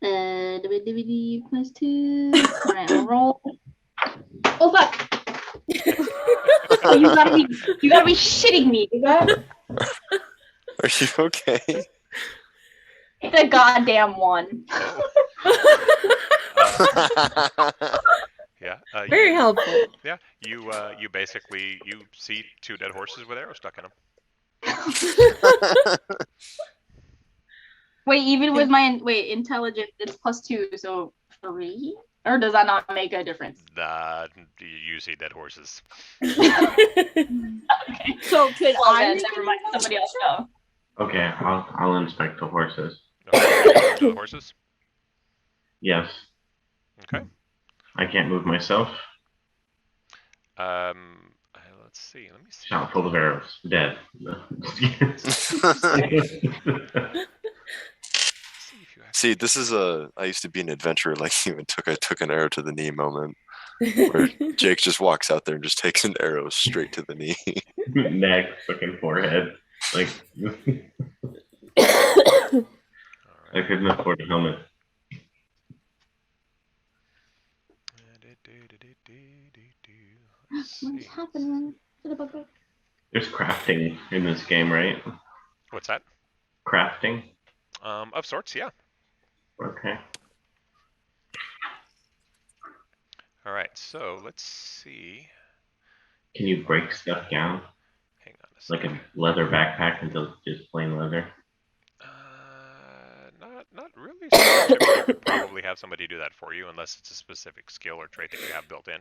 DVD plus 2. Alright, I'll roll. Oh fuck! Oh, you gotta be shitting me, you got Are you okay? the goddamn one. Yeah. Very helpful. Yeah. You basically see 2 dead horses with arrows stuck in them. Wait, even with my intelligence, it's plus 2, so 3? Or does that not make a difference? You see dead horses. Okay. So could Well, I then, make never an mind. Somebody else go. Okay, I'll inspect the horses. Okay, the horses. Yes. Okay. I can't move myself. Let's see. Let me see. Shot full of arrows. Dead. See, this is I used to be an adventurer like you, and I took an arrow to the knee moment, where Jake just walks out there and just takes an arrow straight to the knee. Neck, fucking forehead. Like, I couldn't afford a helmet. What's happening? There's crafting in this game, right? What's that? Crafting? Of sorts, yeah. Okay. All right, so let's see. Can you break stuff down? Hang on a Like second. a leather backpack until it's just plain leather? Not really. So you could probably have somebody do that for you, unless it's a specific skill or trait that you have built in.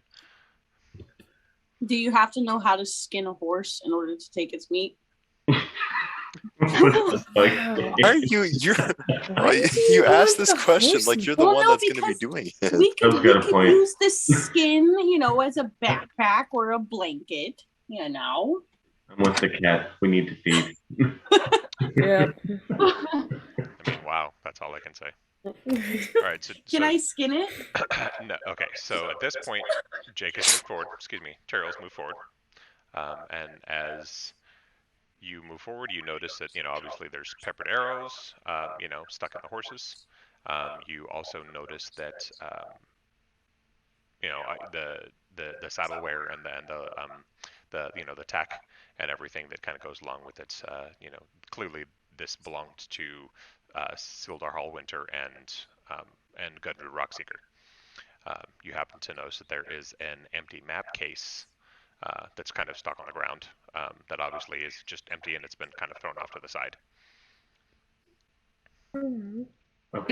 Do you have to know how to skin a horse in order to take its meat? Like, Are you asked this question like you're the Well, one no, that's going to be because doing it. We That's can, got a we can point. use this skin, as a backpack or a blanket, I'm with the cat. We need to feed. Yeah. I mean, wow, that's all I can say. All right, Can I skin it? No, okay, so at this point, Jake has moved forward. Excuse me, Tauriel's moved forward. And as you move forward, you notice that, obviously there's peppered arrows, stuck in the horses. You also notice that, the saddle wear and the tack and everything that kind of goes along with it. Clearly this belonged to Sildar Hallwinter and Gudrun Rockseeker. You happen to notice that there is an empty map case that's kind of stuck on the ground. That obviously is just empty and it's been kind of thrown off to the side. Okay.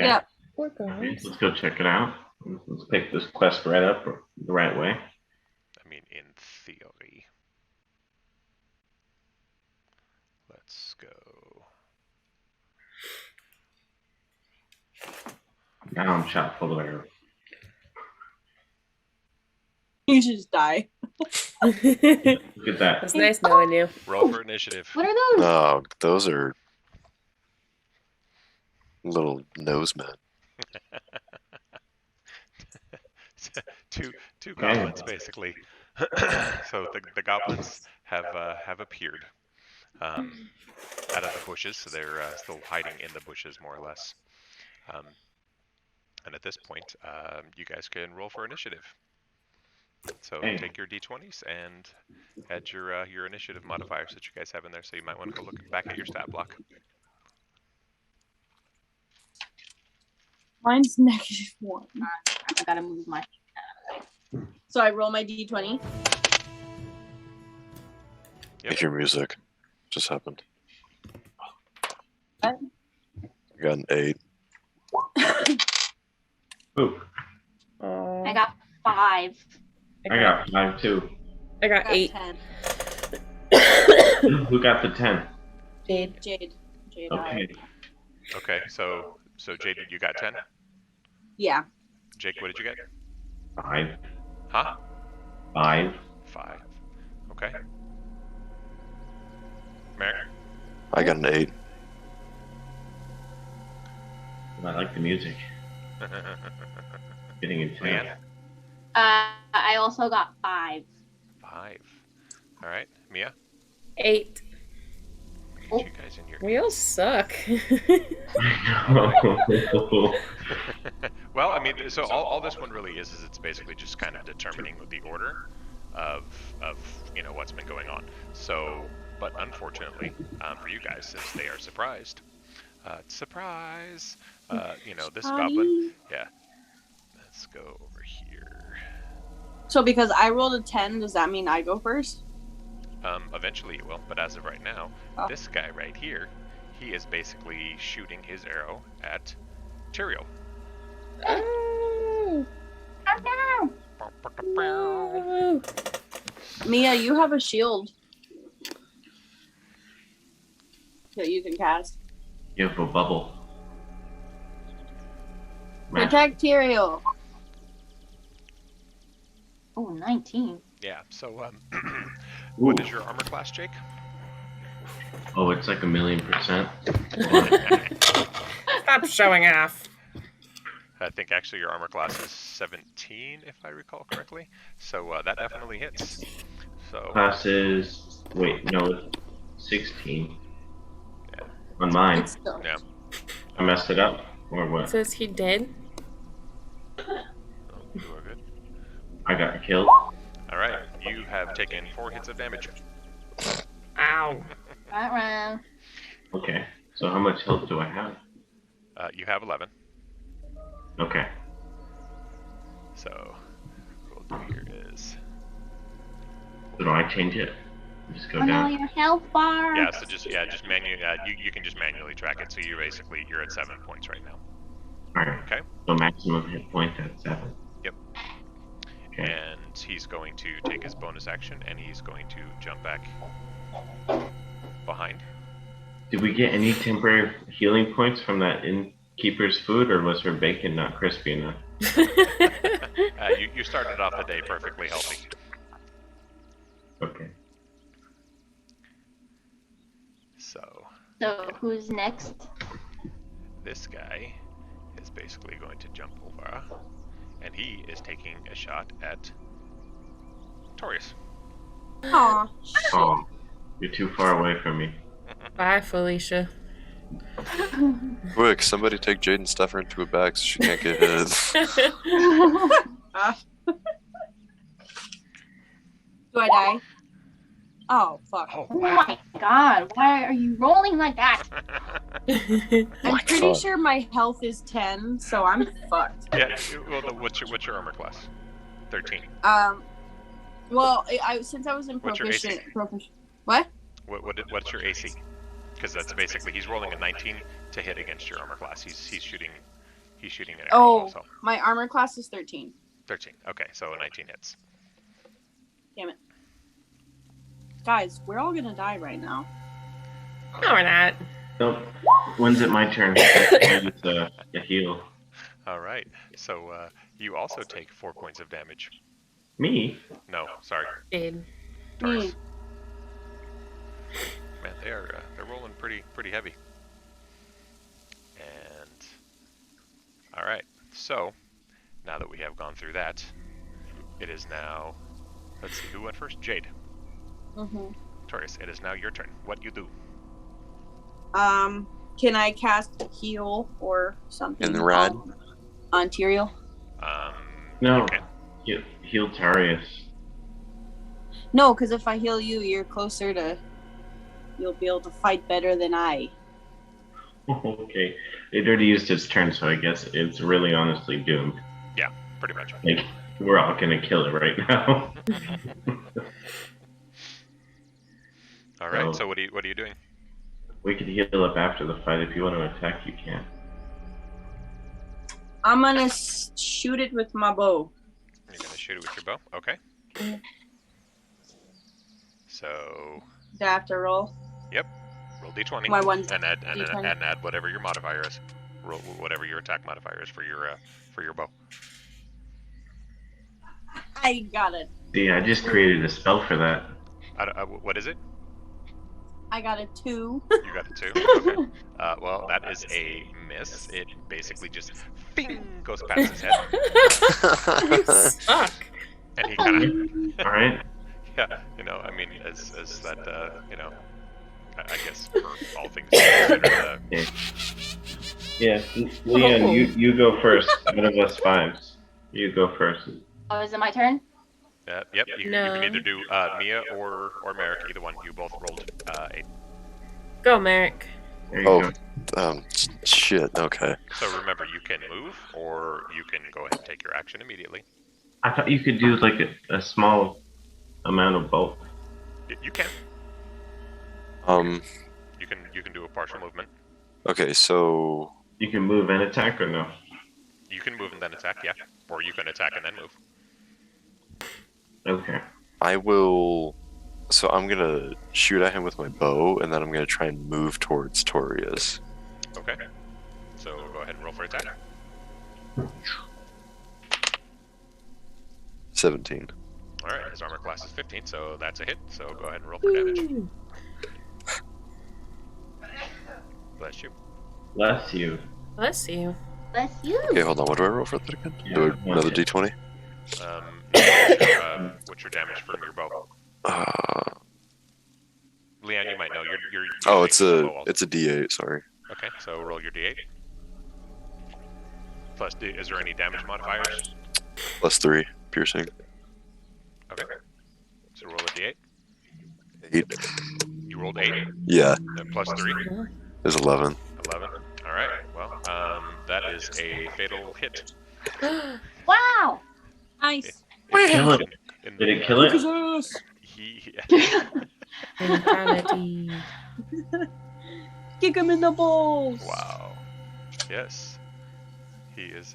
Yeah. Poor guys. Let's go check it out. Let's pick this quest right up the right way. I mean, in theory. Let's go. Now I'm shot full of arrows. You should just die. Look at that. It's nice knowing you. Roll for initiative. What are those? Oh, those are little nose men. two goblins, basically. So the goblins have appeared out of the bushes. So they're still hiding in the bushes, more or less. And at this point, you guys can roll for initiative. So take your d20s and add your initiative modifiers that you guys have in there. So you might want to go look back at your stat block. Mine's -1. I gotta move my. So I roll my d20. Yep. Make your music. Just happened. What? I got an 8. Ooh, I got 5. I got 5 too. I got 8. 10. Who got the 10? Jade. Jade. Okay. Okay, so Jade, you got 10. Yeah. Jake, what did you get? 5. Huh? 5. 5. Okay. Merrick? I got an 8. I like the music. Getting intense. Leanne? I also got 5. 5. All right, Mia? 8. Look at you guys in here. We all suck. Well, I mean, so all this one really is it's basically just kind of determining the order of what's been going on. So, but unfortunately for you guys, since they are surprised, surprise, this goblin, yeah. Let's go over here. So because I rolled a 10, does that mean I go first? Eventually you will, but as of right now, this guy right here, he is basically shooting his arrow at Tyrael. Oh, no. Mia, you have a shield that you can cast. You have a bubble. Protect Tyrael. Oh, 19. Yeah, so what is your armor class, Jake? Oh, it's like 1,000,000%. Stop showing off. I think actually your armor class is 17, if I recall correctly. So that definitely hits. So Class is... Wait, no, it's 16. Yeah. On mine. It's still. yeah. I messed it up. Or what? So is he dead? Oh, you are good. I got killed. All right, you have taken 4 hits of damage. Ow. Right round. Okay, so how much health do I have? You have 11. Okay. So what we'll do here is So do I change it? Just go Oh no, down. your health bar. yeah. So just manually. You can just manually track it. So you're at 7 points right now. Alright. Okay. So maximum hit points at 7. Yep. Okay. And he's going to take his bonus action, and he's going to jump back behind. Did we get any temporary healing points from that innkeeper's food, or was her bacon not crispy enough? You started off the day perfectly healthy. Okay. So So who's next? this guy is basically going to jump over, and he is taking a shot at Taurius. Aw. Oh, you're too far away from me. Bye, Felicia. Quick, somebody take Jade and stuff her into a bag so she can't get hit. Do I die? Oh, fuck. Oh Oh wow! my god, why are you rolling like that? I'm pretty sure my health is 10, so I'm fucked. Yeah. Well, what's your armor class? 13. Well, since I was in What's your AC? What? What's your AC? Because that's basically he's rolling a 19 to hit against your armor class. He's shooting He's shooting an arrow Oh, also. my armor class is 13. 13. Okay, so 19 hits. Damn it. Guys, we're all gonna die right now. No, we're not. Nope. When's it my turn? It's a heal. All right. So you also take 4 points of damage. Me? No, sorry. Jade. Taurus. Man, they're rolling pretty heavy. And all right. So now that we have gone through that, it is now. Let's see who went first. Jade. Mm-hmm. Taurus, it is now your turn. What you do? Can I cast heal or something? In the rad? On Tyrael? No. Okay. Heal Taurius. No, because if I heal you, you're closer to. You'll be able to fight better than I. Okay. It already used its turn, so I guess it's really honestly doomed. Yeah, pretty much. Like, we're all gonna kill it right now. All right. So- So what are you doing? We could heal up after the fight. If you want to attack, you can. I'm gonna shoot it with my bow. You're gonna shoot it with your bow. Okay. So Do I have to roll? roll d20 My one and add D20. and add whatever your modifier is. Roll whatever your attack modifier is for your bow. I got it. See, I just created a spell for that. What is it? I got a 2. You got it too. Okay. Well, that is a miss. It basically just bing goes past his head, You suck. and he kind of All right. yeah. I mean, as that I guess for all things considered, Yeah, Leon, you go first. Out of us fives, you go first. Oh, is it my turn? yep. You No. can either do Mia or Merrick, either one. You both rolled 8. Go, Merrick. There you Oh. go. Shit. Okay. So remember, you can move, or you can go ahead and take your action immediately. I thought you could do like a small amount of both. You can. You can do a partial movement. Okay, so You can move and attack or no? You can move and then attack, yeah. Or you can attack and then move. Okay. I will. So I'm gonna shoot at him with my bow, and then I'm gonna try and move towards Taurius. Okay. So go ahead and roll for attack. 17. Alright, his armor class is 15, so that's a hit. So go ahead and roll for damage. Woo. Bless you. Bless you. Bless you. Bless you. Okay, hold on. What do I roll for that again? Yeah, Do I- one another hit. d20? What's your damage from your bow? Uh, Leon, you might know. You're oh, using the bow also. it's a d8. Sorry. Okay, so roll your d8. Plus, is there any damage modifiers? +3 piercing. Okay. So roll a d8. 8. You rolled 8. Yeah, Then plus 3. is 11. 11. Alright, well, that is a fatal hit. Wow. Nice. Kill it. Did it kill it? He Mentality. Kick him in the balls. Wow. Yes. He is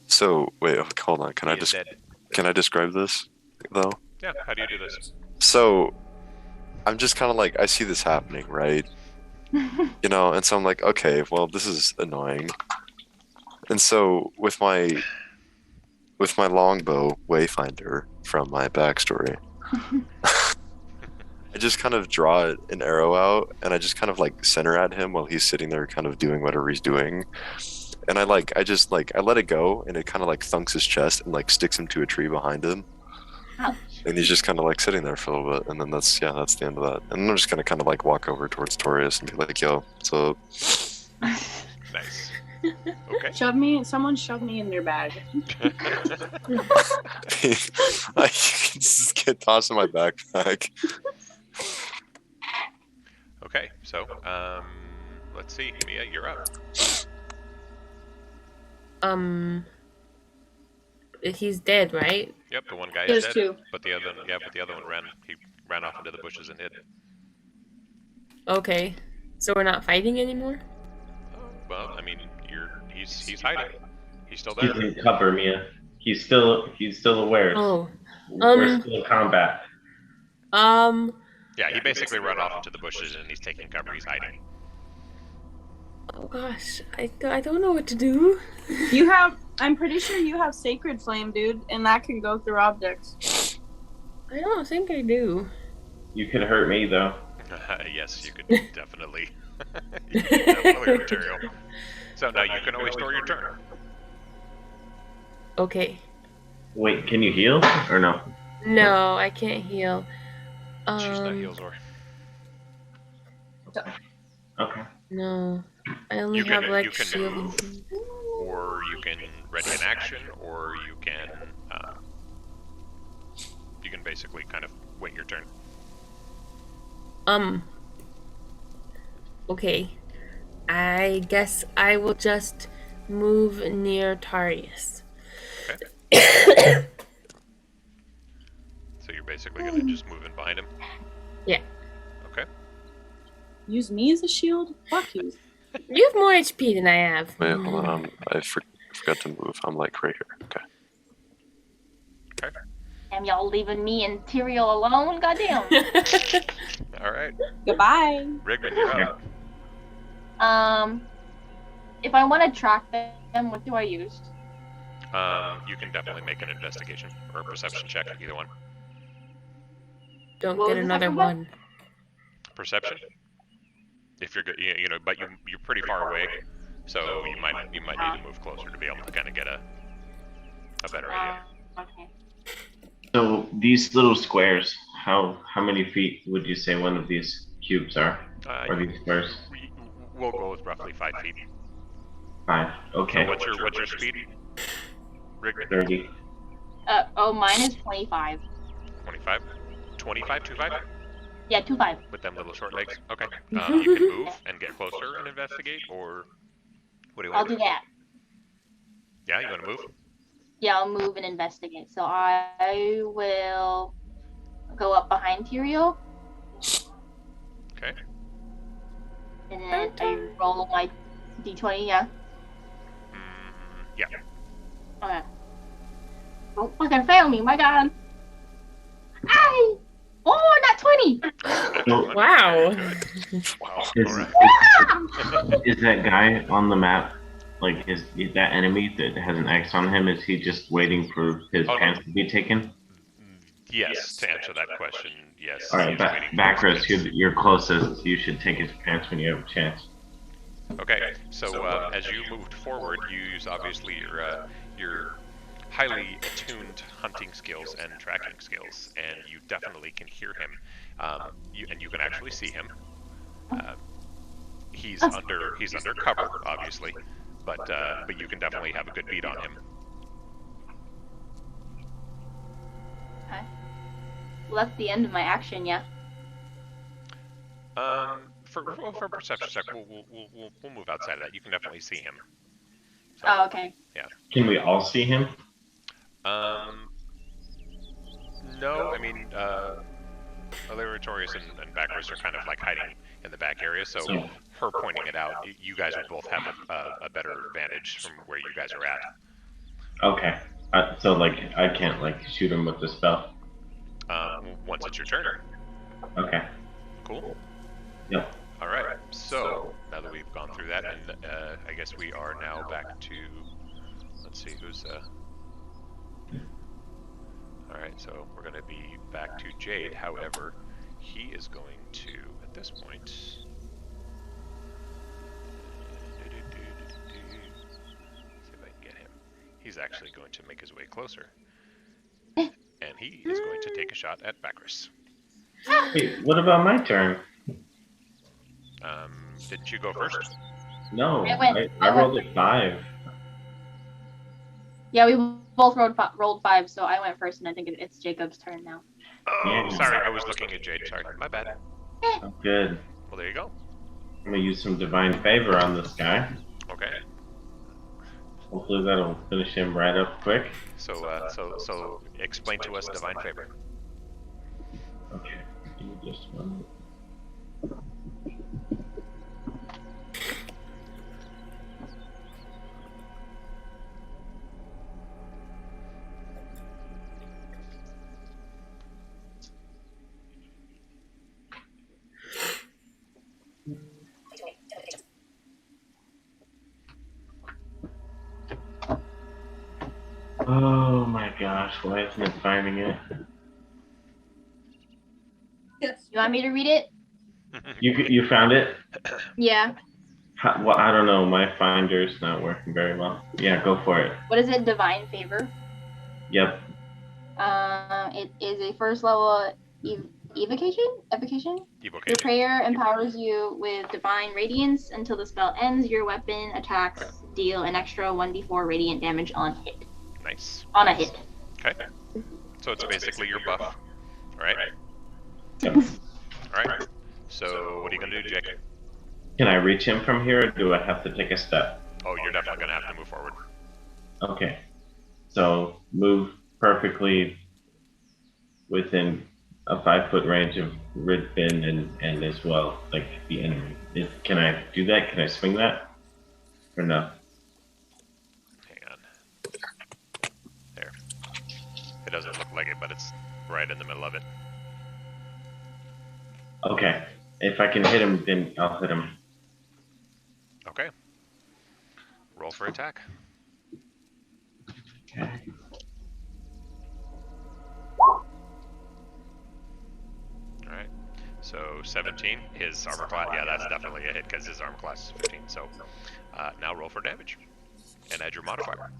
So wait, hold on. Can he I is just dead. can I describe this though? Yeah, how do you do this? So I'm just kind of like, I see this happening, right? And so I'm like, okay, well, this is annoying. And so with my longbow wayfinder from my backstory, I just kind of draw an arrow out, and I just kind of like center at him while he's sitting there kind of doing whatever he's doing. And I let it go, and it kind of like thunks his chest and like sticks him to a tree behind him. Ouch. And he's just kind of like sitting there for a little bit, and then that's the end of that. And then I'm just gonna kind of like walk over towards Taurius and be like, "Yo, what's up?" Nice. Okay. Someone shove me in their bag. I can just get tossed in my backpack. Okay, so let's see. Mia, you're up. He's dead, right? Yep, the one guy is There's dead. 2. But the other one ran off into the bushes and hid. Okay. So we're not fighting anymore? Well, I mean, he's He's hiding. He's still He's there. in cover, Mia. He's still aware. Oh. We're still in combat. Yeah, he basically ran off into the bushes and he's taking cover. He's hiding. Oh gosh, I don't know what to do. I'm pretty sure you have Sacred Flame, dude, and that can go through objects. I don't think I do. You could hurt me though. Yes, you could definitely. You could definitely hurt Tyrael. So now you can always store your turn. Okay. Wait, can you heal or no? No, I can't heal. She's not heals or. Okay. No. I only You have can- like you can shielding. move. Or you can ready an action, or you can basically kind of wait your turn. Okay. I guess I will just move near Taurius. Okay. So you're basically gonna just move in behind him. Yeah. Okay. Use me as a shield? Fuck you. You have more HP than I have. Wait, hold on. I forgot to move. I'm like right here. Okay. Okay. Am y'all leaving me and Tyrael alone? Goddamn. All right. Goodbye. Rigbyn, you're up. If I want to track them, what do I use? You can definitely make an investigation or a perception check, either one. Don't What get was the another second one. one? Perception. If you're good, you know, but you're pretty far away, so you might need to move closer to be able to kind of get a better idea. Okay. So these little squares, how many feet would you say one of these cubes are? Or these squares? We'll go with roughly 5 feet. 5. Okay. So what's your speed? Rigbyn? 30. Mine is 25. 25? 25? 25? Yeah, 25. With them little short legs? Okay. You can move and get closer and investigate, or what do you I'll want do to do? that. Yeah, you want to move? Yeah, I'll move and investigate. So I will go up behind Tyrael, Okay. and then I roll my d20, yeah? Yeah. Okay. Don't fucking fail me, my god. Ay! Oh, not 20! Wow. Wow. Is, All right. is that guy on the map, like, is that enemy that has an X on him, is he just waiting for his Oh, no. pants to be taken? Yes, to answer that question, yes. Alright, he's waiting for his Baakris, pants. you're closest. You should take his pants when you have a chance. Okay, so as you moved forward, you use obviously your highly attuned hunting skills and tracking skills, and you definitely can hear him. You can actually see him. He's under cover, obviously, but you can definitely have a good beat on him. Okay. Well, that's the end of my action, yeah? For perception check, we'll move outside of that. You can definitely see him. So, Oh, okay. Can we all see him? No, I mean, Elira, Taurius, and Baakris are kind of like hiding in the back area, so her pointing it out, you guys would both have a better advantage from where you guys are at. Okay. So, like, I can't, like, shoot him with the spell? Once it's your turn. Okay. Cool. Yep. All right. So now that we've gone through that, and I guess we are now back to. Let's see who's. All right. So we're going to be back to Jade. However, he is going to at this point. See if I can get him. He's actually going to make his way closer, and he is going to take a shot at Baakris. Wait, what about my turn? Didn't you go first? No, I I rolled a 5. Yeah, we both rolled 5, so I went first, and I think it's Jacob's turn now. Oh, Yeah. sorry. I was looking at Jade. Sorry. My bad. I'm good. Well, there you go. I'm gonna use some divine favor on this guy. Okay. Hopefully that'll finish him right up quick. So explain to us divine favor. Okay, give me just one. Oh my gosh, why isn't it finding it? You want me to read it? You found it? Yeah. Well, I don't know. My finder's not working very well. Yeah, go for it. What is it? Divine favor. Yep. It is a first level evocation. Your Evocation. prayer empowers you with divine radiance until the spell ends. Your weapon attacks deal an extra 1d4 radiant damage on hit. Nice. On a hit. Okay. So it's basically your buff, right? Yep. All right. So what are you gonna do, Jake? Can I reach him from here, or do I have to take a step? Oh, you're definitely gonna have to move forward. Okay. So move perfectly within a 5-foot range of Rigbyn and as well, like the enemy. Can I do that? Can I swing that? Or no? Hang on. There. It doesn't look like it, but it's right in the middle of it. Okay. If I can hit him, then I'll hit him. Okay. Roll for attack. Okay. All right. So 17. His armor class. Yeah, that's definitely a hit because his armor class is 15. So now roll for damage and add your modifier.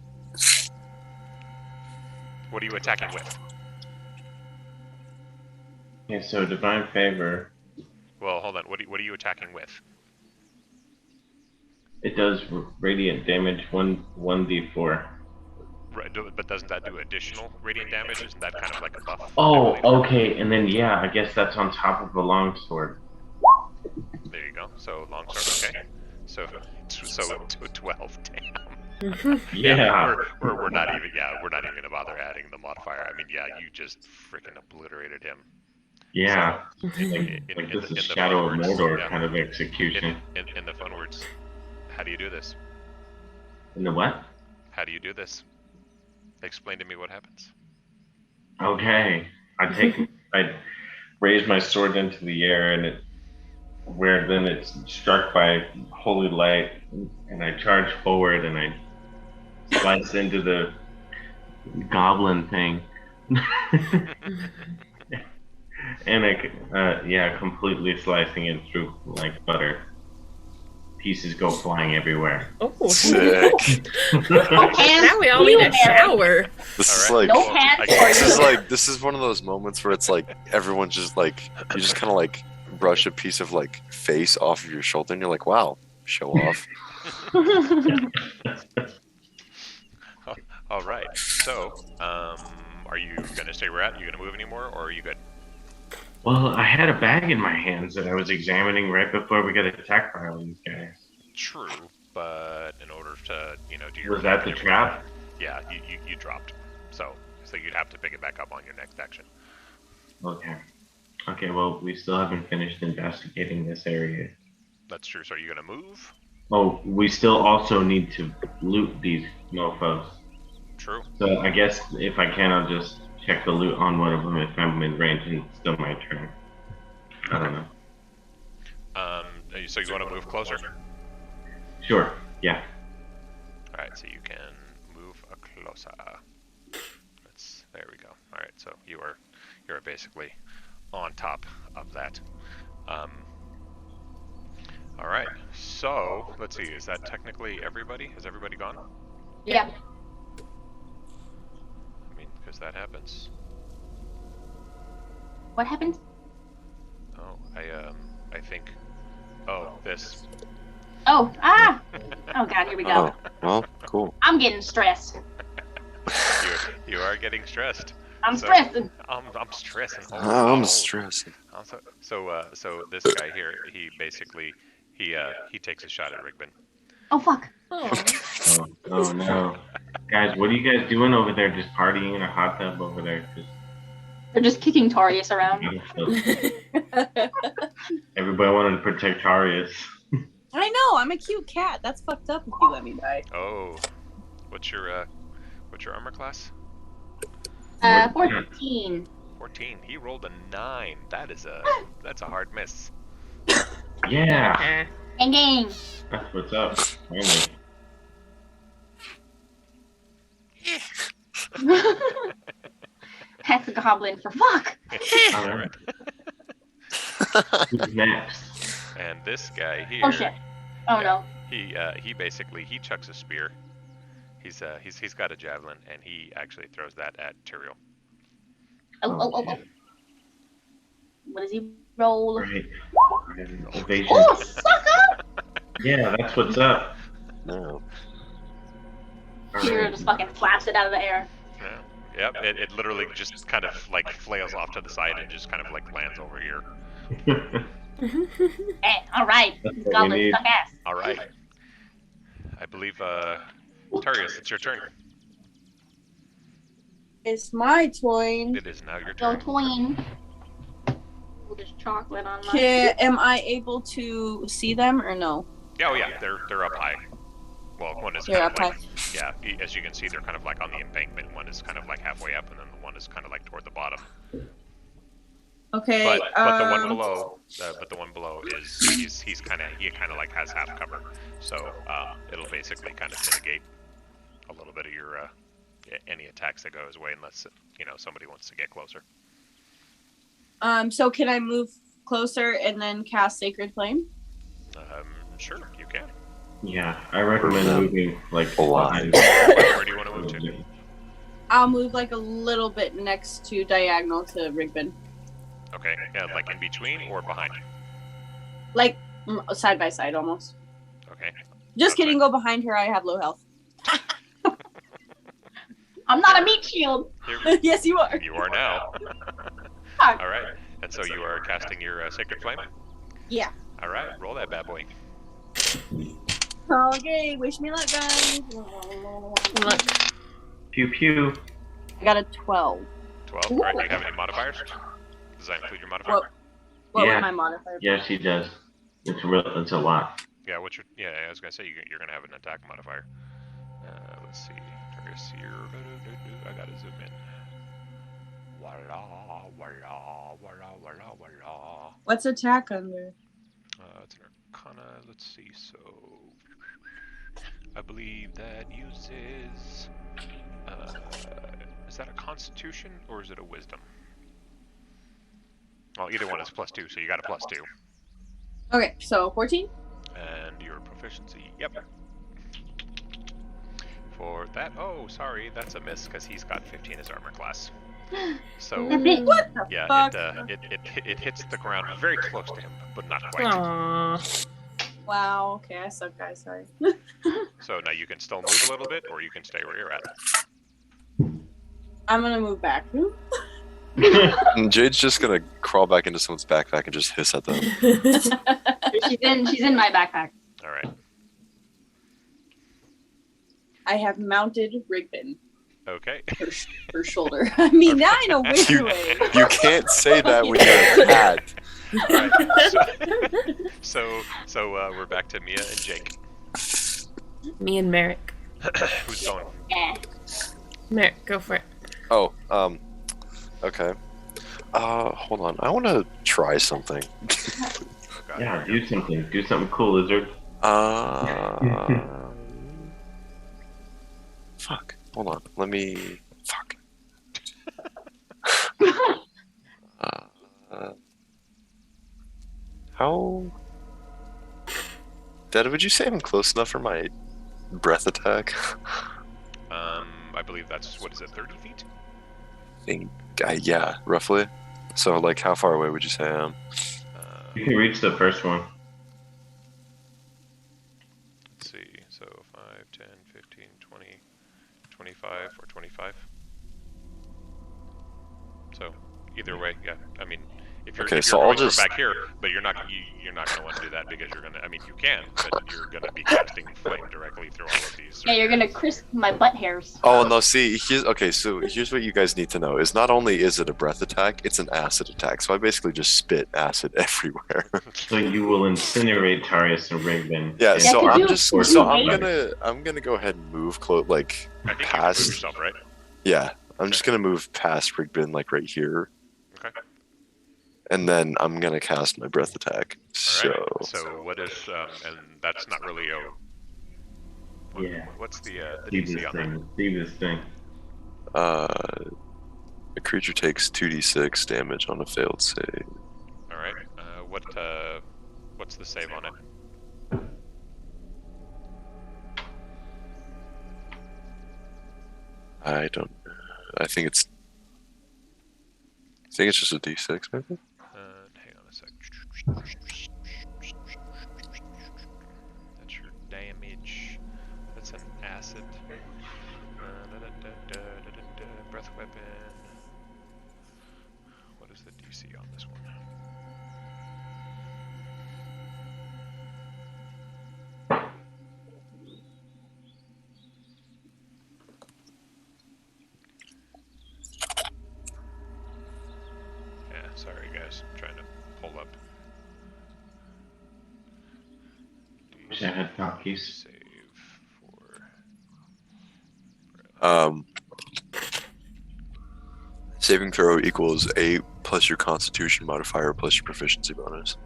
What are you attacking with? Okay, so divine favor. Well, hold on. What are you attacking with? It does radiant damage 1d4. Right, but doesn't that do additional radiant damage? Isn't that kind of like a buff? Oh, okay. And then yeah, I guess that's on top of a longsword. There you go. So longsword. Okay. So 12. Damn. Yeah. We're not even. Yeah, we're not even gonna bother adding the modifier. I mean, yeah, you just freaking obliterated him. Yeah. So, Like this is Shadow of Mordor kind of execution. In the fun words, how do you do this? In the what? How do you do this? Explain to me what happens. Okay. I raise my sword into the air, and then it's struck by holy light, and I charge forward and I slice into the goblin thing. And completely slicing it through like butter. Pieces go flying everywhere. Oh, Sick. now we all need a shower. This is Alright. like, No pants this is one of those moments where it's like everyone just like you just kind of like brush a piece of like face off of your shoulder and you're like, wow, show off. All right. So, are you gonna stay where at? You gonna move anymore, or are you good? Well, I had a bag in my hands that I was examining right before we got attacked by all these guys. True, but in order to, do your Was that the trap? Yeah, you dropped. So you'd have to pick it back up on your next action. Okay. Okay, well, we still haven't finished investigating this area. That's true. So are you gonna move? Oh, we still also need to loot these mofos. True. So I guess if I can, I'll just check the loot on one of them if I'm in range and it's still my turn. I don't know. So you want to move closer? Sure, yeah. All right. So you can move closer. There we go. All right. So you're basically on top of that. All right. So let's see. Is that technically everybody? Has everybody gone? Yeah. I mean, because that happens. What happened? Oh, I think. Oh, this. Oh, ah! Oh god, here we go. Oh, well, cool. I'm getting stressed. You are getting stressed. I'm stressing. I'm stressing. I'm stressing. So this guy here, he basically he takes a shot at Rigbyn. Oh fuck. Oh no. Guys, what are you guys doing over there? Just partying in a hot tub over there? They're just kicking Taurius around. Everybody wanted to protect Taurius. I know, I'm a cute cat. That's fucked up if you let me die. Oh, what's your armor class? 14. 14. He rolled a 9. That's a hard miss. Yeah, Gang gang. that's what's up. Finally. That's a goblin for fuck. All right. Who's next? And this guy here. Oh shit. Oh Yeah. no. He basically chucks a spear. He's got a javelin, and he actually throws that at Tyrael. Oh. What does he roll? Right. Evasion. Oh, sucker! Yeah, that's what's up. No. All Tyrael right. just fucking slaps it out of the air. Yeah. Yep. It literally just kind of like flails off to the side and just kind of like lands over here. Hey, alright. That's These what we goblins need. suck ass. All right. I believe Taurius, it's your turn. It's my turn. It is now your Go turn. tween. Oh, there's chocolate on my. Okay, am I able to see them or no? Oh yeah, they're up high. Well, one is They're kind up of like as you can see, they're kind of like on the embankment. One is kind of like halfway up, and then the one is kind of like toward the bottom. Okay. But the one below is he kind of like has half cover, so it'll basically kind of mitigate a little bit of your any attacks that go his way, unless somebody wants to get closer. So can I move closer and then cast Sacred Flame? Sure, you can. Yeah, I recommend moving like A lot. behind. Where do you want to move to? I'll move like a little bit next to diagonal to Rigbyn. Okay, yeah, like in between or behind. Like side by side almost. Okay. Just Okay. kidding, go behind her. I have low health. I'm not a meat shield. Here, Yes, you are. you are now. Fuck. All right, and so you are casting your Sacred Flame. Yeah. All right, roll that bad boy. Okay, wish me luck, guys. Pew pew. I got a 12. 12. All right, do you have any modifiers? Does that include your modifier? What Yeah. would my modifier be? Yeah, she does. It's a lot. Yeah, I was gonna say you're gonna have an attack modifier. Let's see. Taurius here. I gotta zoom in. Walla, walla, walla, walla, walla. What's attack under? It's an Arcana. Let's see. So, I believe that uses. Is that a Constitution or is it a Wisdom? Well, either one is +2, so you got a +2. Okay, so 14? And your proficiency, yep. For that, oh, sorry, that's a miss because he's got 15 as armor class. So, What the yeah, fuck? it hits the ground very close to him, but not quite. Aww. Wow, okay, I suck, guys, sorry. So now you can still move a little bit, or you can stay where you're at. I'm gonna move back. And Jade's just gonna crawl back into someone's backpack and just hiss at them. She's in my backpack. All right. I have mounted Rigbyn. Okay. Her shoulder. I mean, now I know which You- way. You can't say that when you're a cat. All right. So we're back to Mia and Jake. Me and Merrick. Who's going? Yeah. Merrick, go for it. Oh, okay. Hold on. I want to try something. God, Yeah, here we do something. Do something cool, lizard. Fuck. Hold on. Let me. Fuck. How? Dad, would you say I'm close enough for my breath attack? I believe that's, what is it, 30 feet? Yeah, roughly. So, like, how far away would you say I am? You can reach the first one. Let's see, so 5, 10, 15, 20, 25, or 25. So, either way, yeah. I mean, if you're, Okay, if so you're I'll going from just- back here, but you're not going to want to do that because you're going to, I mean, you can, but you're going to be casting flame directly through all of these. Yeah, you're gonna crisp my butt hairs. Oh, no, see, so here's what you guys need to know, is not only is it a breath attack, it's an acid attack. So I basically just spit acid everywhere. So you will incinerate Taurius and Rigbyn. Yeah, and- so could I'm you- just, could so you I'm gonna go ahead and move close, like, I think you can move past, yourself, right? yeah, I'm just gonna move past Rigbyn, like, right here. Okay. And then I'm gonna cast my breath attack. All right. So what if and that's not really a what's the See DC this on that? thing. See this thing. A creature takes 2d6 damage on a failed save. All right. What's the save on it? I don't. I think it's just a d6, maybe. Hang on a sec. That's your damage. That's an acid. Breath weapon. What is the DC on this one? Yeah, sorry guys. I'm trying to pull up. Wish I had hotkeys. Save for. Saving throw equals 8 plus your Constitution modifier plus your proficiency bonus.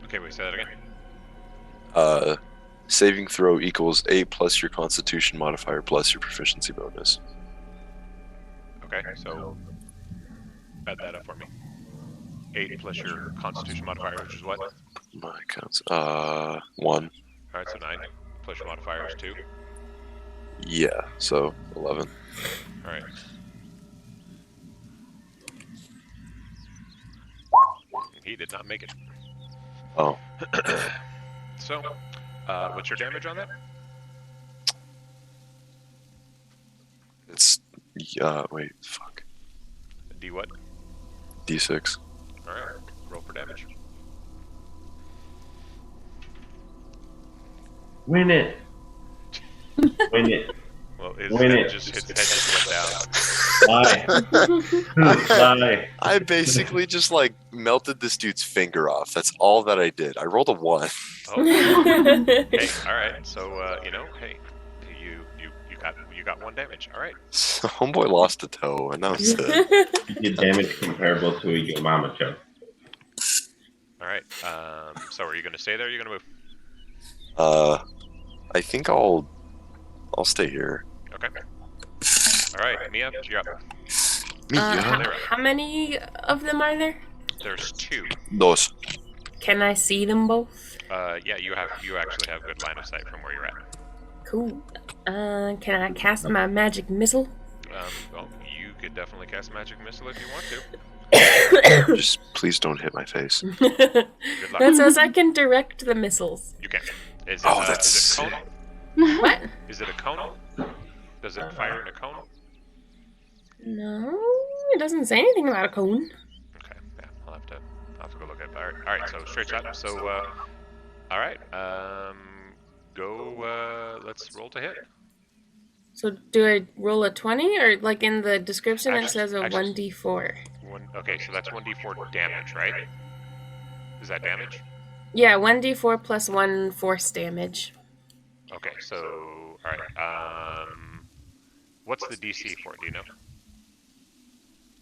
Okay, wait, say that again. Saving throw equals 8 plus your Constitution modifier plus your proficiency bonus. Okay, so add that up for me. 8 plus your Constitution modifier, which is what? My counts. 1. Alright, so 9 plus your modifier is 2. Yeah, so 11. Alright. He did not make it. Oh. So, what's your damage on that? It's wait, fuck. D what? D6. Alright, roll for damage. Win it. Win it. Well, his Win head it. just went down. Lie. I basically just like melted this dude's finger off. That's all that I did. I rolled a 1. Oh. Hey, alright, so hey, you got 1 damage. Alright. So homeboy lost a toe, and that was it. You did damage comparable to a Yo Mama joke. Alright. So are you gonna stay there or are you gonna move? I think I'll stay here. Okay. Alright, Mia, you're up. Mia. How many of them are there? There's 2. Dos. Can I see them both? Yeah, you actually have good line of sight from where you're at. Cool. Can I cast my magic missile? Well, you could definitely cast magic missile if you want to. Just please don't hit my face. Good luck. That says I can direct the missiles. You can. Is That's it cone? What? Is it a cone? Does it fire in a cone? No, it doesn't say anything about a cone. Okay, yeah, I'll have to go look at it. Alright, so straight shot. So, alright, let's roll to hit. So do I roll a 20, or like in the description it says a Actually- 1d4? Okay, so that's 1d4 damage, right? Is that damage? Yeah, 1d4 plus 1 force damage. Okay, so, alright, what's the DC for it, do you know?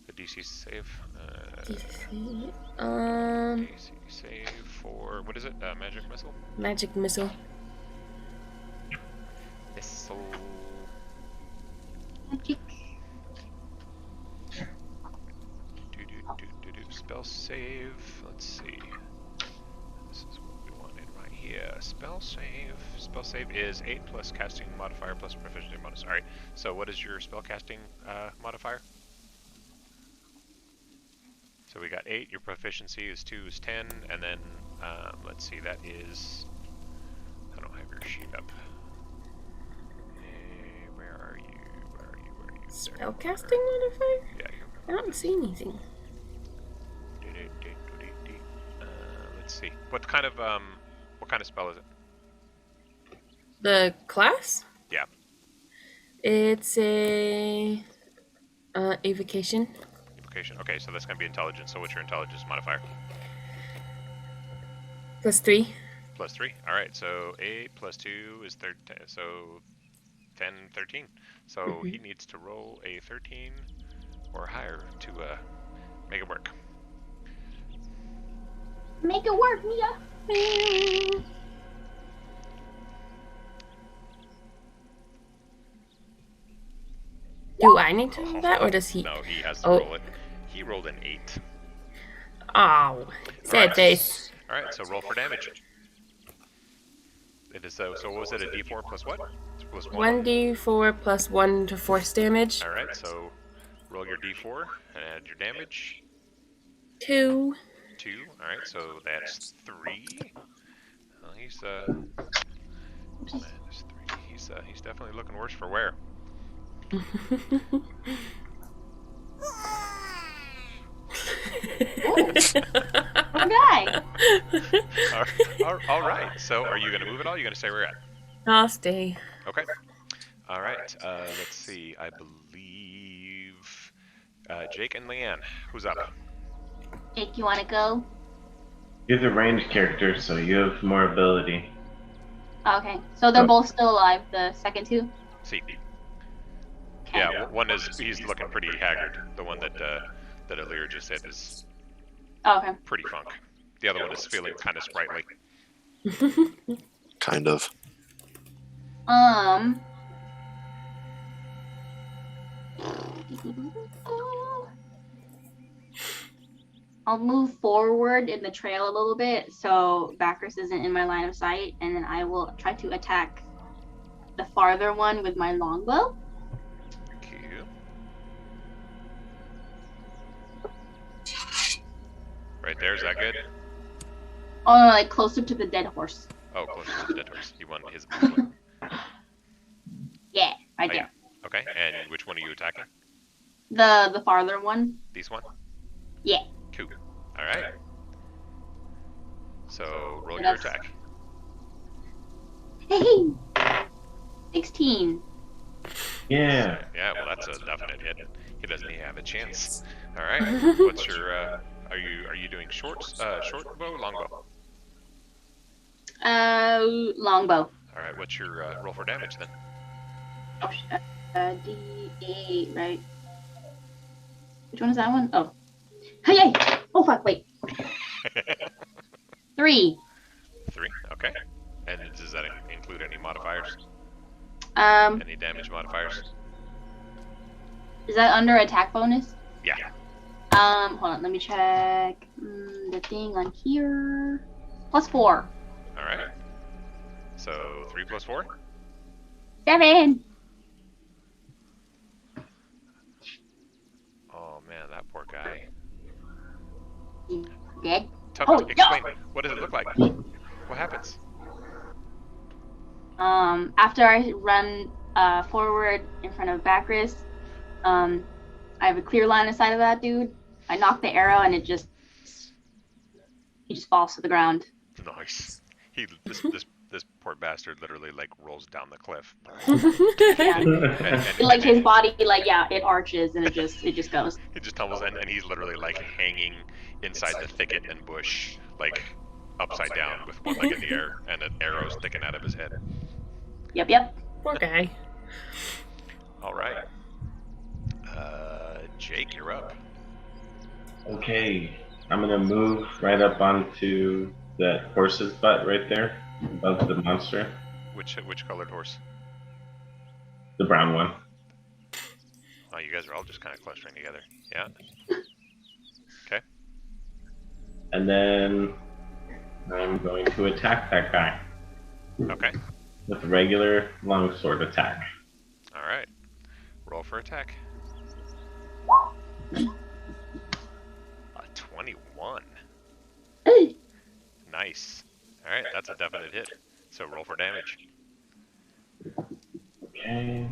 The DC save? DC, DC save for, what is it? Magic missile? magic missile. Missile. Magic. Spell save. Let's see. This is what we wanted right here. Spell save. Spell save is 8 plus casting modifier plus proficiency bonus. Alright, so what is your spell casting modifier? So we got 8, your proficiency is 2 is 10, and then, let's see, that is, I don't have your sheet up. Where are you? Spellcasting modifier? Yeah, I don't see anything. let's see. What kind of spell is it? The class? Yeah. It's a evocation. Evocation. Okay, so that's gonna be intelligence. So what's your intelligence modifier? +3. +3. All right. So 8 plus 2 is 13. So 10, 13. So he needs to roll a 13 or higher to Make it work. Make it work, Mia. Do I need to do that, or does he? No, he has to Oh. roll it. He rolled an 8. Oh, sad face. All right, so roll for damage. It is so what was it? A D4 plus what? Plus 1? 1d4 plus 1 to force damage. All right, so roll your D4 and add your damage. 2. 2. All right, so that's 3. Well, he's minus 3. He's definitely looking worse for wear. Okay. All right. So, are you going to move at all? Are you going to stay where you're at? I'll stay. Okay. All right. Let's see. I believe Jake and Leanne. Who's up? Jake, you want to go? You're the ranged character, so you have more ability. Okay. So they're both still alive, the second two? See. Okay. Yeah. One is he's looking pretty haggard. The one that Elira just said is Okay. pretty funk. The other one is feeling kind of sprightly. Kind of. I'll move forward in the trail a little bit so Baakris isn't in my line of sight, and then I will try to attack the farther one with my longbow. Cute. Right there, is that good? Oh, no, like closer to the dead horse. Oh, closer to the dead horse. He won his one. Yeah, right Oh, there. yeah. Okay, and which one are you attacking? The farther one. This one? Yeah. Cool. Alright. So, roll your That's- attack. Hey! 16. Yeah. Yeah, well, that's a definite hit. He doesn't even have a chance. Alright, what's your, are you doing short bow, long bow? Longbow. Alright, what's your roll for damage then? Oh, shit. D8, right? Which one is that one? Oh. Hey! Oh, fuck, wait. 3. 3, okay. And does that include any modifiers? Any damage modifiers? Is that under attack bonus? Yeah. Hold on, let me check. The thing on here. +4. Alright. So, 3 plus 4? 7. Oh man, that poor guy. Dead. Explain, what does it look like? What happens? After I run forward in front of Baakris, I have a clear line of sight of that dude. I knock the arrow and he just falls to the ground. Nice. This poor bastard literally like rolls down the cliff. Yeah. And Like his body, like it arches and it just goes. He just tumbles and he's literally like hanging inside the thicket and bush, like upside down with one leg in the air and an arrow sticking out of his head. Yep. Poor guy. All right. Jake, you're up. Okay. I'm gonna move right up onto that horse's butt right there, above the monster. Which colored horse? The brown one. Oh, you guys are all just kind of clustering together. Yeah. Okay. And then I'm going to attack that guy Okay. with a regular longsword attack. All right. Roll for attack. A 21. Nice. All right, that's a definite hit. So roll for damage. Okay.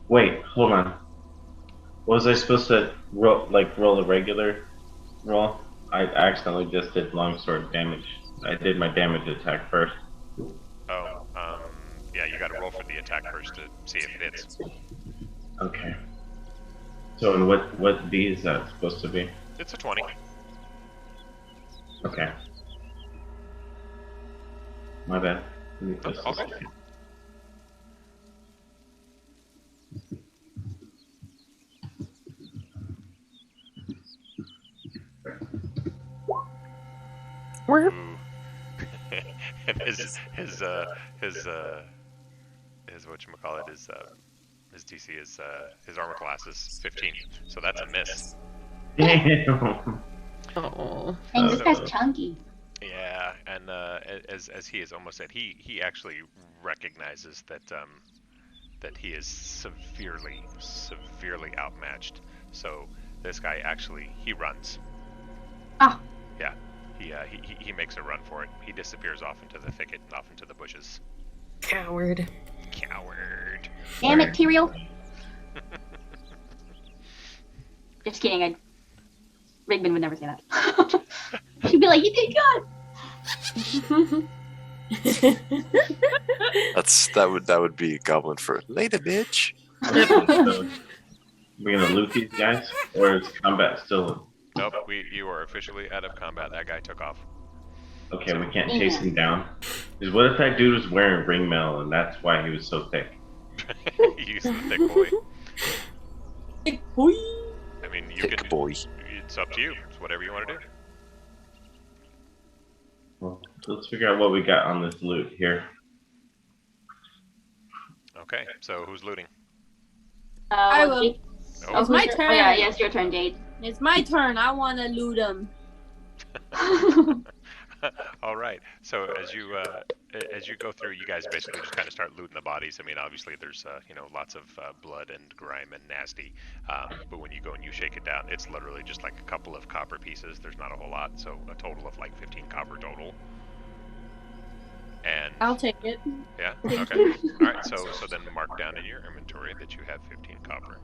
Wait, hold on. Was I supposed to roll a regular roll? I accidentally just did longsword damage. I did my damage attack first. Oh, yeah, you got to roll for the attack first to see if it hits. Okay. So, and what D is that supposed to be? It's a 20. Okay. My bad. Let me Oh, just- okay. Where? And his whatchamacallit is his DC is his armor class is 15, so that's a miss. Damn. Oh. Dang, this guy's chunky. Yeah, and as he has almost said, he actually recognizes that that he is severely outmatched. So this guy actually he runs. Ah. Yeah, he makes a run for it. He disappears off into the thicket, off into the bushes. Coward. Coward. Damn it, Tyrael. Just kidding. Rigbyn would never say that. She'd be like, "You did good." That would be Goblin for later, bitch. So, we're gonna loot these guys, or is combat still? Nope, you are officially out of combat. That guy took off. Okay, we can't chase him down. Because what if that dude was wearing ring mail and that's why he was so thick? He's the thick boy. Thick boy. I mean, you Thick can. boy. It's up to you. It's whatever you want to do. Well, let's figure out what we got on this loot here. Okay, so who's looting? I will. Jade- Oh, It's my who's your- turn. Oh, yeah, it's your turn, Jade. It's my turn. I want to loot him. All right. So as you go through, you guys basically just kind of start looting the bodies. I mean, obviously there's lots of blood and grime and nasty. But when you go and you shake it down, it's literally just like a couple of copper pieces. There's not a whole lot. So a total of like 15 copper total. And I'll take it. yeah. Okay. All right. So then mark down in your inventory that you have 15 copper.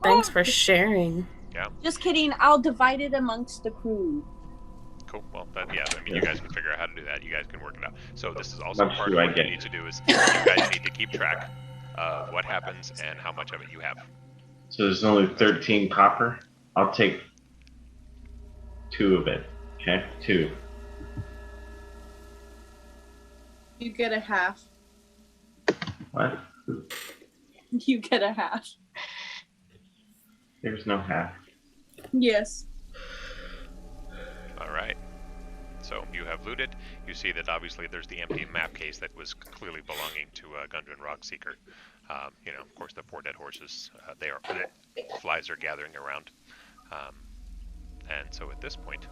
Thanks for sharing. Yeah. Just kidding. I'll divide it amongst the crew. Cool. Well, I mean, you guys can figure out how to do that. You guys can work it out. So this is also Much part do of I what you get? need to do is you guys need to keep track of what happens and how much of it you have. So there's only 13 copper. I'll take 2 of it. Okay, 2. You get a half. What? You get a half. There's no half. Yes. All right. So you have looted. You see that obviously there's the empty map case that was clearly belonging to Gundren Rockseeker. Of course, the poor dead horses. Flies are gathering around. And so at this point,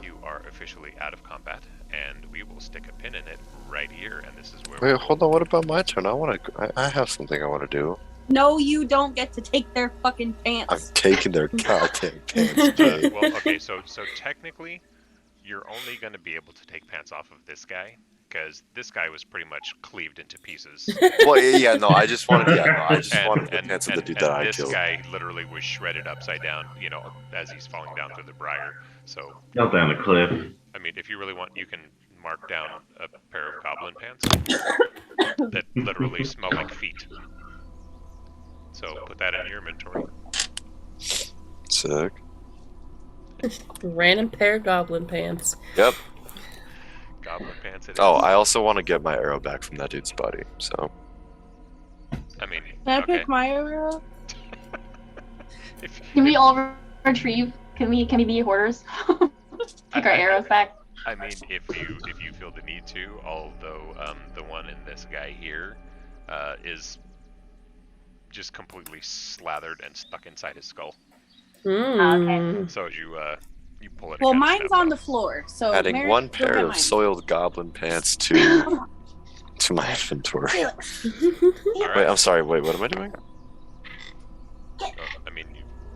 you are officially out of combat, and we will stick a pin in it right here. And this is where. Wait, hold on. What about my turn? I have something I want to do. No, you don't get to take their fucking I'm pants. taking their goddamn pants, Jade. Well, okay, so technically, you're only going to be able to take pants off of this guy, because this guy was pretty much cleaved into pieces. Well, yeah, no, I just wanted the pants of the dude that I this killed. guy literally was shredded upside down, as he's falling down through the briar. So, Fell down the cliff. I mean, if you really want, you can mark down a pair of goblin pants that literally smell like feet. So put that in your inventory. Sick. Random pair of goblin pants. Yep. Goblin pants. It is. Oh, I also want to get my arrow back from that dude's body. So I mean, Can I okay. pick my arrow? Can we all retrieve? Can we be hoarders? Take our arrows back. I mean, if you feel the need to, although the one in this guy here is just completely slathered and stuck inside his skull. Mm. So as you pull it. Well, kind of mine's snaps on off. the floor. So adding Mary, one go pair get of mine. soiled goblin pants to my inventory. All right. Wait, I'm sorry. Wait, what am I doing? I mean,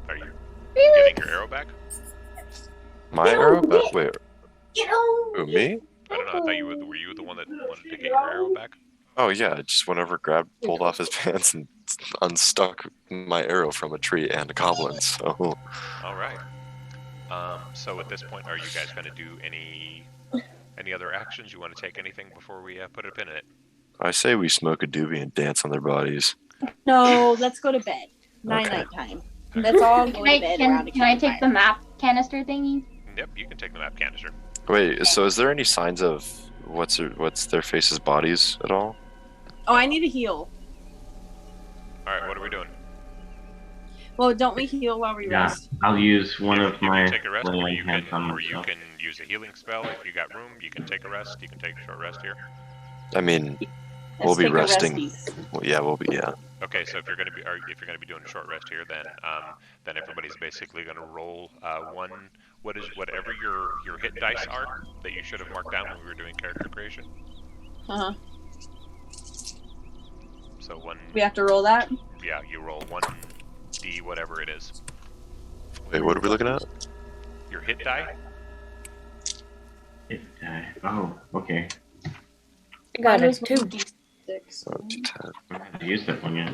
are you getting your arrow back? My arrow back? Wait, Get on. who, me? I don't know. I thought you were you the one that wanted to get your arrow back? Oh yeah, I just went over, pulled off his pants, and unstuck my arrow from a tree and a goblin. So All right. So at this point, are you guys going to do any other actions? You want to take anything before we put a pin in it? I say we smoke a doobie and dance on their bodies. No, let's go to bed. Okay. Night time. Let's all go Can I, to bed around a can I take the campfire. map canister thingy? Yep, you can take the map canister. Wait, so is there any signs of what's their faces' bodies at all? Oh, I need to heal. All right, what are we doing? Well, don't we heal while we Yeah, rest? I'll use one You of can my take a rest, or laying you hands on can myself. use a healing spell. If you got room, you can take a rest. You can take a short rest here. I mean, we'll Let's be take a resting. resty. Well, yeah, we'll be. Yeah. Okay, so if you're gonna be doing a short rest here, then everybody's basically gonna roll whatever your hit dice are that you should have marked down when we were doing character creation. Uh huh. So We have to roll that. Yeah, you roll 1d whatever it is. Wait, what are we looking at? Your hit die. It died. Oh, okay. I got Mine a was 2. 1d6. Oh, 210. I haven't used that one yet.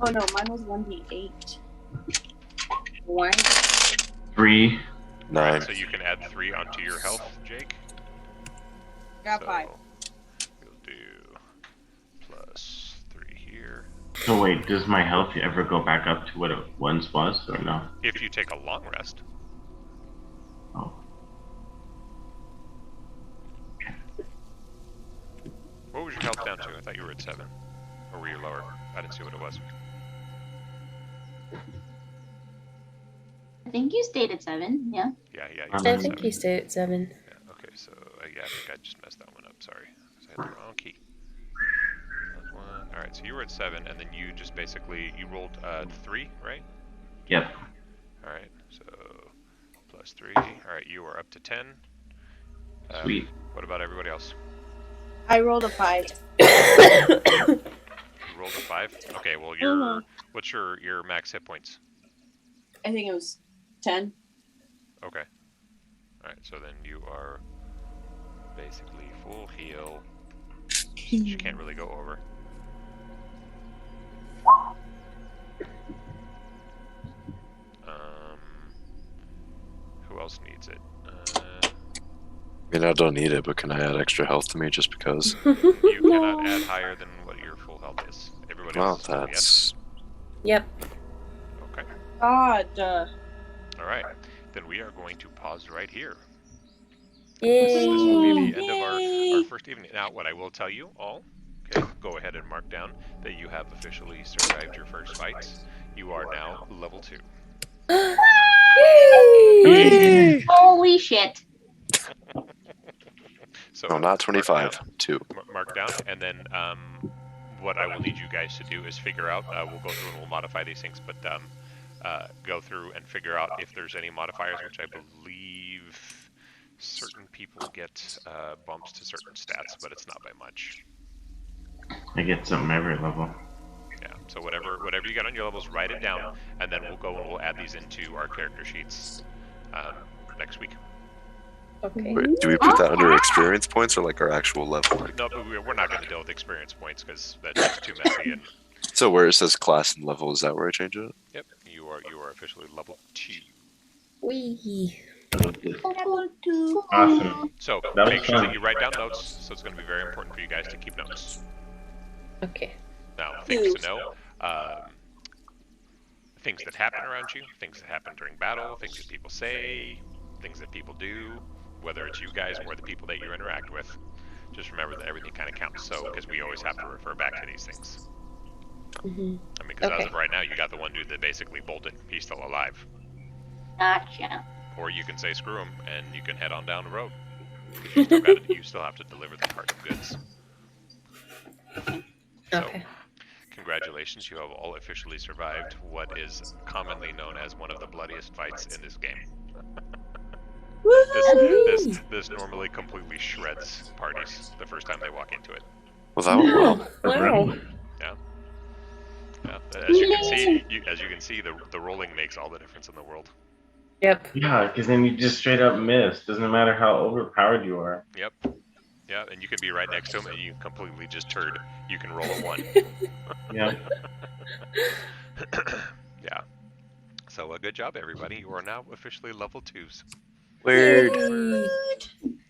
Oh no, mine was 1d8. One. 3. 9. So you can add 3 onto your health, Jake. Got 5. We'll do plus 3 here. So wait, does my health ever go back up to what it once was, or no? If you take a long rest. Oh. What was your health down to? I thought you were at 7. Or were you lower? I didn't see what it was. I think you stayed at 7. Yeah. Yeah, you I were I at think 7. you stayed at 7. Yeah, okay, so yeah, I think I just messed that one up. Sorry. 'Cause I had the wrong key. That's 1. Alright, so you were at 7, and then you just basically, you rolled 3, right? Yep. Alright, so plus 3. Alright, you are up to 10. Sweet. What about everybody else? I rolled a 5. You rolled a 5? Okay, well, what's your max hit points? I think it was 10. Okay. Alright, so then you are basically full heal. You can't really go over. Who else needs it? I mean, I don't need it, but can I add extra health to me just because? You cannot add higher than what your full health is. Everybody Well, else is full, yes? that's. Yep. Okay. God. Alright. Then we are going to pause right here. Yay. This will be the end of our first evening. Now, what I will tell you all, okay, go ahead and mark down that you have officially survived your first fights. You are now level 2. Yay. Holy shit. So No, not 25. 2. mark down, and then what I will need you guys to do is figure out, we'll go through and we'll modify these things, but go through and figure out if there's any modifiers, which I believe certain people get bumps to certain stats, but it's not by much. I get something every level. Yeah, so whatever you got on your levels, write it down, and then we'll go and we'll add these into our character sheets next week. Okay. Wait, do we put that under experience points or like our actual level? No, but we're not going to deal with experience points because that's just too messy. And So where it says class and level, is that where I change it? yep, you are officially level 2. Wee. Level 2. Awesome. So That was make sure fun. that you write down notes. So it's going to be very important for you guys to keep notes. Okay. Now, things to know. Things that happen around you, things that happen during battle, things that people say, things that people do, whether it's you guys or the people that you interact with. Just remember that everything kind of counts. So, because we always have to refer back to these things. Mhm. I mean, because as Okay. of right now, you got the one dude that basically bolted. He's still alive. Gotcha. Or you can say screw him and you can head on down the road. You still have to deliver the cart of goods. So, Okay. congratulations, you have all officially survived what is commonly known as one of the bloodiest fights in this game. This normally completely shreds parties the first time they walk into it. Well, that went well. Wow. Yeah, as you can see, the rolling makes all the difference in the world. Yep. Yeah, because then you just straight up miss. Doesn't matter how overpowered you are. Yep. Yeah, and you can be right next to him and you completely just turd. You can roll a 1. Yeah. Yeah. So good job, everybody. You are now officially level 2s. Weird. Yay.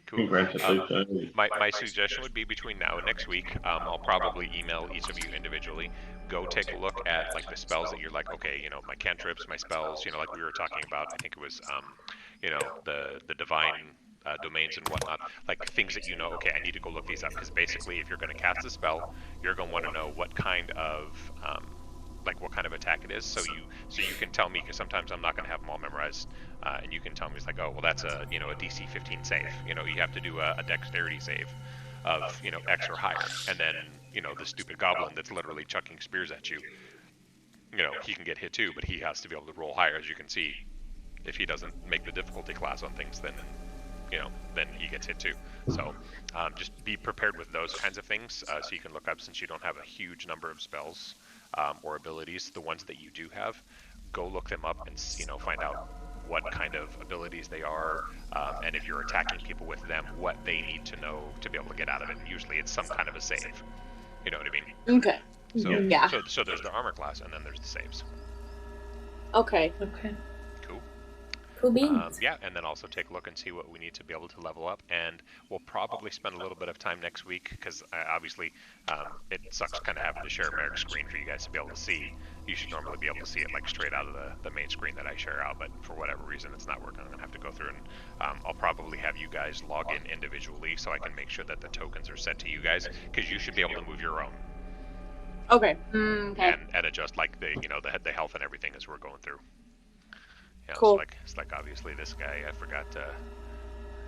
Cool. Congratulations. My suggestion would be between now and next week, I'll probably email each of you individually. Go take a look at like the spells that you're like, okay, you know, my cantrips, my spells, you know, like we were talking about. I think it was, you know, the divine domains and whatnot, like things that you know. Okay, I need to go look these up because basically, if you're going to cast a spell, you're going to want to know what kind of like what kind of attack it is, so you can tell me, because sometimes I'm not going to have them all memorized, and you can tell me it's like, oh well, that's a a DC 15 save. You have to do a dexterity save of X or higher, and then the stupid goblin that's literally chucking spears at you, he can get hit too, but he has to be able to roll higher, as you can see. If he doesn't make the difficulty class on things, then then he gets hit too. So just be prepared with those kinds of things, so you can look up, since you don't have a huge number of spells or abilities. The ones that you do have, go look them up and find out what kind of abilities they are, and if you're attacking people with them, what they need to know to be able to get out of it. And usually it's some kind of a save. You know what I mean? Okay. So, Yeah. So there's the armor class, and then there's the saves. Okay. Okay. Cool. Cool beans. Yeah, and then also take a look and see what we need to be able to level up. And we'll probably spend a little bit of time next week, because obviously it sucks kind of having to share Merrick's screen for you guys to be able to see. You should normally be able to see it like straight out of the main screen that I share out, but for whatever reason it's not working. I'm going to have to go through and I'll probably have you guys log in individually so I can make sure that the tokens are set to you guys, because you should be able to move your own. Okay. Okay. And adjust like the health and everything as we're going through. Yeah, Cool. It's like obviously this guy, I forgot,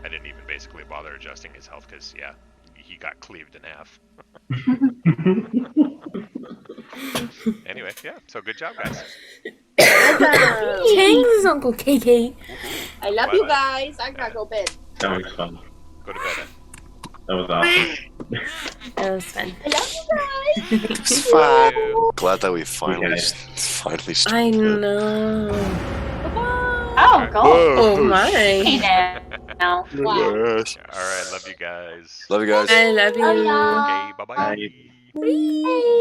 I didn't even basically bother adjusting his health, because yeah, he got cleaved in half. Anyway, yeah, so good job, guys. Thanks, Uncle KK. I love you guys. I gotta go bed. That was fun. Go to bed. That was awesome. That was fun. I love you guys. It's fine. Glad that we finally I started. know. Oh, go. Oh my. Hey now. Wow. Yes. All right, love you guys. Love you guys. I love you. Love ya. Okay, bye-bye. Bye.